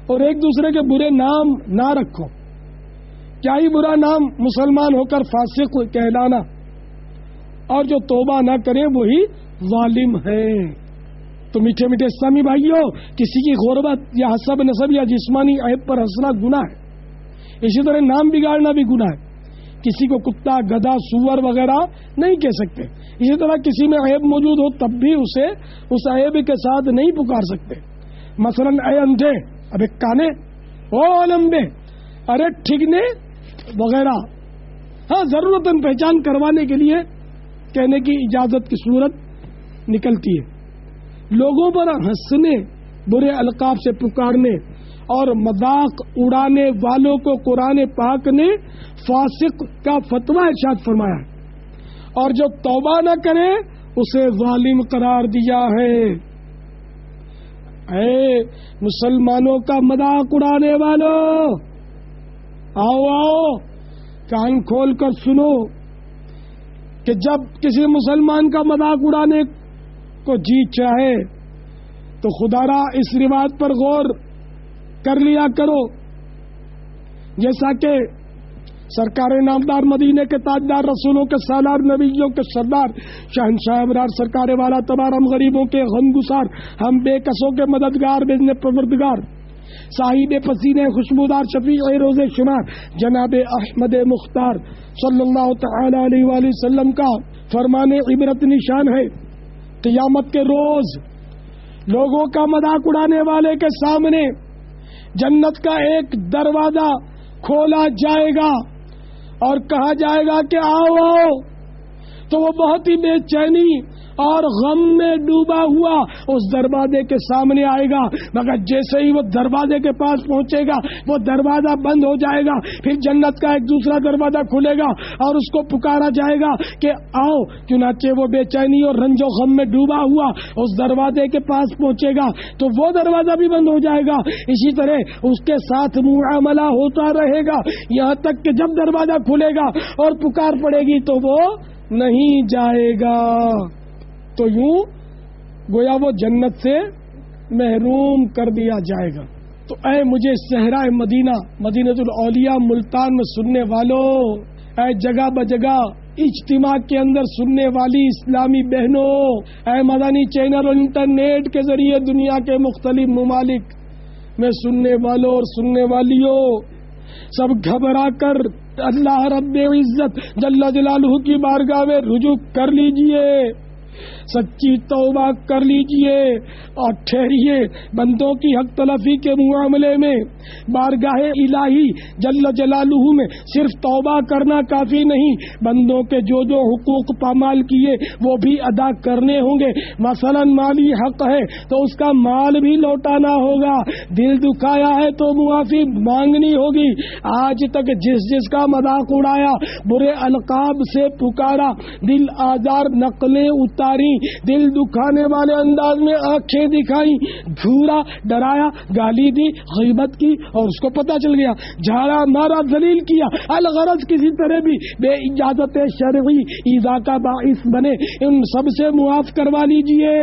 اور ایک دوسرے کے برے نام نہ رکھو۔ کیا ہی برا نام مسلمان ہو کر فاسق کہلانا، اور جو توبہ نہ کرے وہی ظالم ہے۔ تو میٹھے میٹھے اسلامی بھائیوں، کسی کی غربت یا حسب نسب یا جسمانی عیب پر ہنسنا گناہ ہے، اسی طرح نام بگاڑنا بھی گناہ ہے۔ کسی کو کتا، گدھا، سور وغیرہ نہیں کہہ سکتے، اسی طرح کسی میں عیب موجود ہو تب بھی اسے اس عیب کے ساتھ نہیں پکار سکتے۔ مثلا اے اندھے، ابے کانے، او لمبے، ارے ٹھگنے وغیرہ، ہاں ضرورتاً پہچان کروانے کے لیے کہنے کی اجازت کی صورت نکلتی ہے۔ لوگوں پر ہنسنے، برے القاب سے پکارنے اور مذاق اڑانے والوں کو قرآن پاک نے فاسق کا فتویٰ ارشاد فرمایا ہے، اور جو توبہ نہ کرے اسے ظالم قرار دیا ہے۔ اے مسلمانوں کا مذاق اڑانے والوں، آؤ آؤ کان کھول کر سنو کہ جب کسی مسلمان کا مذاق اڑانے کو جی چاہے تو خدا را اس روایت پر غور کر لیا کرو، جیسا کہ سرکار نامدار مدینے کے تاجدار رسولوں کے سالار نبیوں کے سردار شہنشاہ ابرار سرکار والا تمام غریبوں کے غمگسار ہم بے کسوں کے مددگار بزن پروردگار صاحب پسینے خوشبودار شفیع روز شمار جناب احمد مختار صلی اللہ تعالی علیہ وآلہ وسلم کا فرمان عبرت نشان ہے۔ قیامت کے روز لوگوں کا مذاق اڑانے والے کے سامنے جنت کا ایک دروازہ کھولا جائے گا اور کہا جائے گا کہ آؤ آؤ، تو وہ بہت ہی بے چینی اور غم میں ڈوبا ہوا اس دروازے کے سامنے آئے گا، مگر جیسے ہی وہ دروازے کے پاس پہنچے گا وہ دروازہ بند ہو جائے گا، پھر جنت کا ایک دوسرا دروازہ کھلے گا اور اس کو پکارا جائے گا کہ آؤ، چنانچہ وہ بے چینی اور رنج و غم میں ڈوبا ہوا اس دروازے کے پاس پہنچے گا تو وہ دروازہ بھی بند ہو جائے گا۔ اسی طرح اس کے ساتھ معاملہ ہوتا رہے گا یہاں تک کہ جب دروازہ کھلے گا اور پکار پڑے گی تو وہ نہیں جائے گا۔ تو یوں گویا وہ جنت سے محروم کر دیا جائے گا۔ تو اے مجھے صحرائے مدینہ، مدینۃ الاولیاء ملتان میں سننے والوں، اے جگہ بجگہ اجتماع کے اندر سننے والی اسلامی بہنوں، اے مدنی چینل اور انٹرنیٹ کے ذریعے دنیا کے مختلف ممالک میں سننے والوں اور سننے والیوں، سب گھبرا کر اللہ رب عزت جل جلالہ کی بارگاہ میں رجوع کر لیجئے، سچی توبہ کر لیجئے اور ٹھہریے۔ بندوں کی حق تلفی کے معاملے میں بارگاہ الہی جل جلالہ میں صرف توبہ کرنا کافی نہیں، بندوں کے جو جو حقوق پامال کیے وہ بھی ادا کرنے ہوں گے۔ مثلا مالی حق ہے تو اس کا مال بھی لوٹانا ہوگا، دل دکھایا ہے تو معافی مانگنی ہوگی۔ آج تک جس جس کا مذاق اڑایا، برے القاب سے پکارا، دل آزار نقلیں اتاری، دل دکھانے والے انداز میں آنکھیں دکھائی، گھورا، ڈرایا، گالی دی، غیبت کی اور اس کو پتہ چل گیا، جھاڑا مارا، ذلیل کیا، الغرض کسی طرح بھی بے اجازت شرعی ایذا کا باعث بنے، ان سب سے معاف کروا لیجئے۔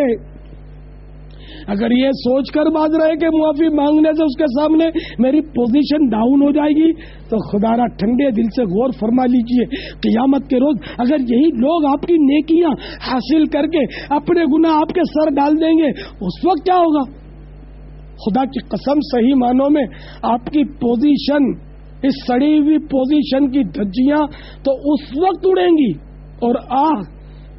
اگر یہ سوچ کر باز رہے کہ معافی مانگنے سے اس کے سامنے میری پوزیشن ڈاؤن ہو جائے گی تو خدا را ٹھنڈے دل سے غور فرما لیجئے، قیامت کے روز اگر یہی لوگ آپ کی نیکیاں حاصل کر کے اپنے گناہ آپ کے سر ڈال دیں گے اس وقت کیا ہوگا؟ خدا کی قسم صحیح معنوں میں آپ کی پوزیشن، اس سڑی ہوئی پوزیشن کی دھجیاں تو اس وقت اڑیں گی اور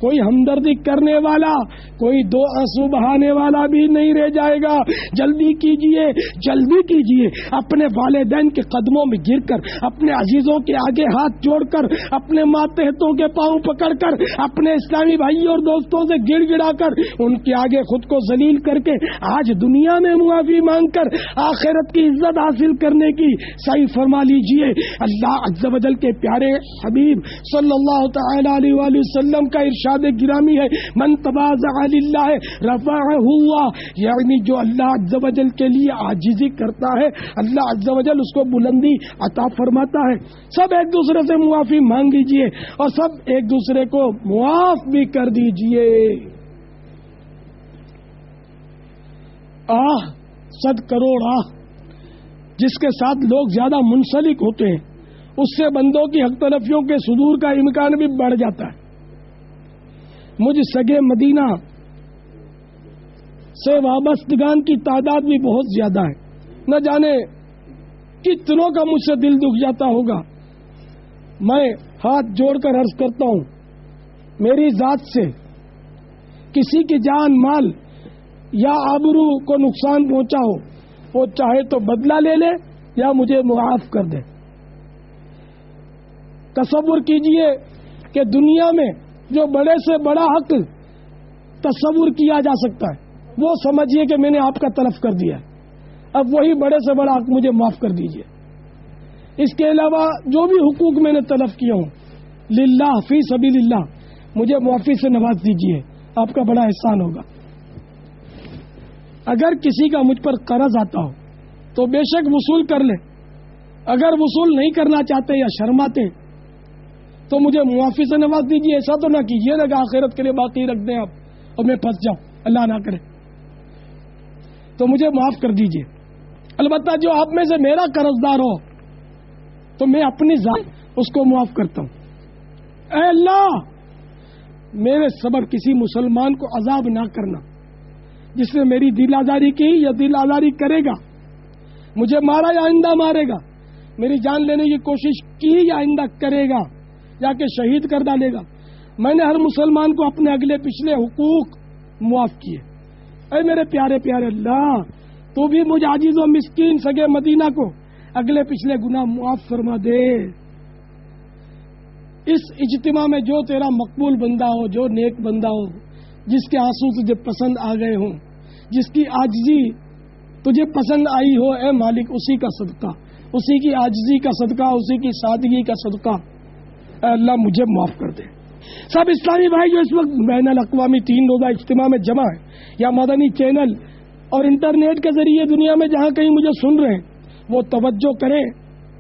کوئی ہمدردی کرنے والا، کوئی دو آنسو بہانے والا بھی نہیں رہ جائے گا۔ جلدی کیجئے، جلدی کیجئے، اپنے والدین کے قدموں میں گر کر، اپنے عزیزوں کے آگے ہاتھ جوڑ کر، اپنے ماتحتوں کے پاؤں پکڑ کر، اپنے اسلامی بھائی اور دوستوں سے گڑ گڑا کر، ان کے آگے خود کو ذلیل کر کے آج دنیا میں معافی مانگ کر آخرت کی عزت حاصل کرنے کی صحیح فرما لیجئے۔ اللہ عز و جل کے پیارے حبیب صلی اللہ تعالی علیہ وآلہ وسلم کا ارشاد گرامی ہے، من تواضع للہ رفعہ اللہ، یعنی جو اللہ عز و جل کے لیے عاجزی کرتا ہے اللہ عز و جل اس کو بلندی عطا فرماتا ہے۔ سب ایک دوسرے سے معافی مانگ لیجئے اور سب ایک دوسرے کو معاف بھی کر دیجئے۔ آہ صد کروڑ آہ جس کے ساتھ لوگ زیادہ منسلک ہوتے ہیں اس سے بندوں کی حق تلفیوں کے صدور کا امکان بھی بڑھ جاتا ہے۔ مجھ سگے مدینہ سے وابستگان کی تعداد بھی بہت زیادہ ہے، نہ جانے کتنوں کا مجھ سے دل دکھ جاتا ہوگا۔ میں ہاتھ جوڑ کر عرض کرتا ہوں، میری ذات سے کسی کی جان مال یا آبرو کو نقصان پہنچا ہو، وہ چاہے تو بدلہ لے لے یا مجھے معاف کر دے۔ تصور کیجئے کہ دنیا میں جو بڑے سے بڑا حق تصور کیا جا سکتا ہے وہ سمجھیے کہ میں نے آپ کا تلف کر دیا ہے، اب وہی بڑے سے بڑا حق مجھے معاف کر دیجئے۔ اس کے علاوہ جو بھی حقوق میں نے تلف کیا ہوں للہ فی سبیل اللہ مجھے معافی سے نواز دیجئے، آپ کا بڑا احسان ہوگا۔ اگر کسی کا مجھ پر قرض آتا ہو تو بے شک وصول کر لیں، اگر وصول نہیں کرنا چاہتے یا شرماتے تو مجھے معافی سے نواز دیجیے۔ ایسا تو نہ کیجیے نا کہ آخرت کے لیے باقی رکھ دیں آپ اور میں پھنس جاؤں، اللہ نہ کرے، تو مجھے معاف کر دیجیے۔ البتہ جو آپ میں سے میرا قرض دار ہو تو میں اپنی ذات اس کو معاف کرتا ہوں۔ اے اللہ میرے سبب کسی مسلمان کو عذاب نہ کرنا، جس نے میری دل آزاری کی یا دل آزاری کرے گا، مجھے مارا یا آئندہ مارے گا، میری جان لینے کی کوشش کی یا آئندہ کرے گا یا کہ شہید کر ڈالے گا، میں نے ہر مسلمان کو اپنے اگلے پچھلے حقوق معاف کیے۔ اے میرے پیارے پیارے اللہ، تو بھی مجھ عاجز و مسکین سگے مدینہ کو اگلے پچھلے گناہ معاف فرما دے۔ اس اجتماع میں جو تیرا مقبول بندہ ہو، جو نیک بندہ ہو، جس کے آنسو تجھے پسند آ گئے ہوں، جس کی عاجزی تجھے پسند آئی ہو، اے مالک اسی کا صدقہ، اسی کی عاجزی کا صدقہ، اسی کی سادگی کا صدقہ اے اللہ مجھے معاف کر دے۔ سب اسلامی بھائی جو اس وقت بین الاقوامی 3 روزہ اجتماع میں جمع ہیں یا مدنی چینل اور انٹرنیٹ کے ذریعے دنیا میں جہاں کہیں مجھے سن رہے ہیں، وہ توجہ کریں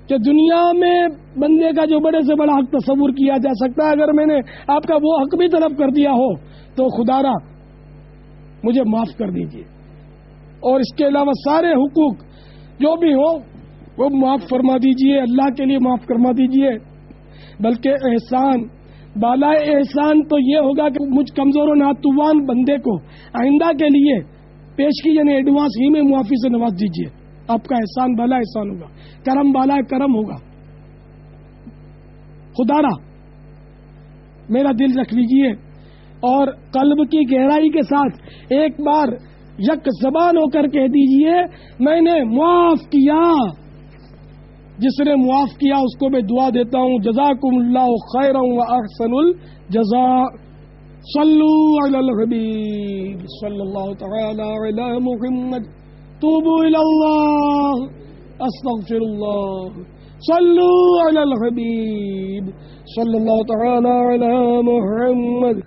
کہ دنیا میں بندے کا جو بڑے سے بڑا حق تصور کیا جا سکتا ہے، اگر میں نے آپ کا وہ حق بھی طلب کر دیا ہو تو خدا را مجھے معاف کر دیجیے، اور اس کے علاوہ سارے حقوق جو بھی ہو وہ معاف فرما دیجیے، اللہ کے لیے معاف فرما دیجیے۔ بلکہ احسان بالائے احسان تو یہ ہوگا کہ مجھ کمزور و ناتوان بندے کو آئندہ کے لیے پیش کی یعنی ایڈوانس ہی میں معافی سے نواز دیجیے، آپ کا احسان بالا احسان ہوگا، کرم بالا کرم ہوگا۔ خدا را میرا دل رکھ لیجیے اور قلب کی گہرائی کے ساتھ ایک بار یک زبان ہو کر کہہ دیجیے میں نے معاف کیا۔ جس نے معاف کیا اس کو میں دعا دیتا ہوں، جزاکم اللہ خیرا و احسن الجزاء۔ صلو علی الحبیب صلی اللہ تعالی علی محمد، توبوا الی اللہ استغفر اللہ، صلو علی الحبیب صلی اللہ تعالی علی محمد۔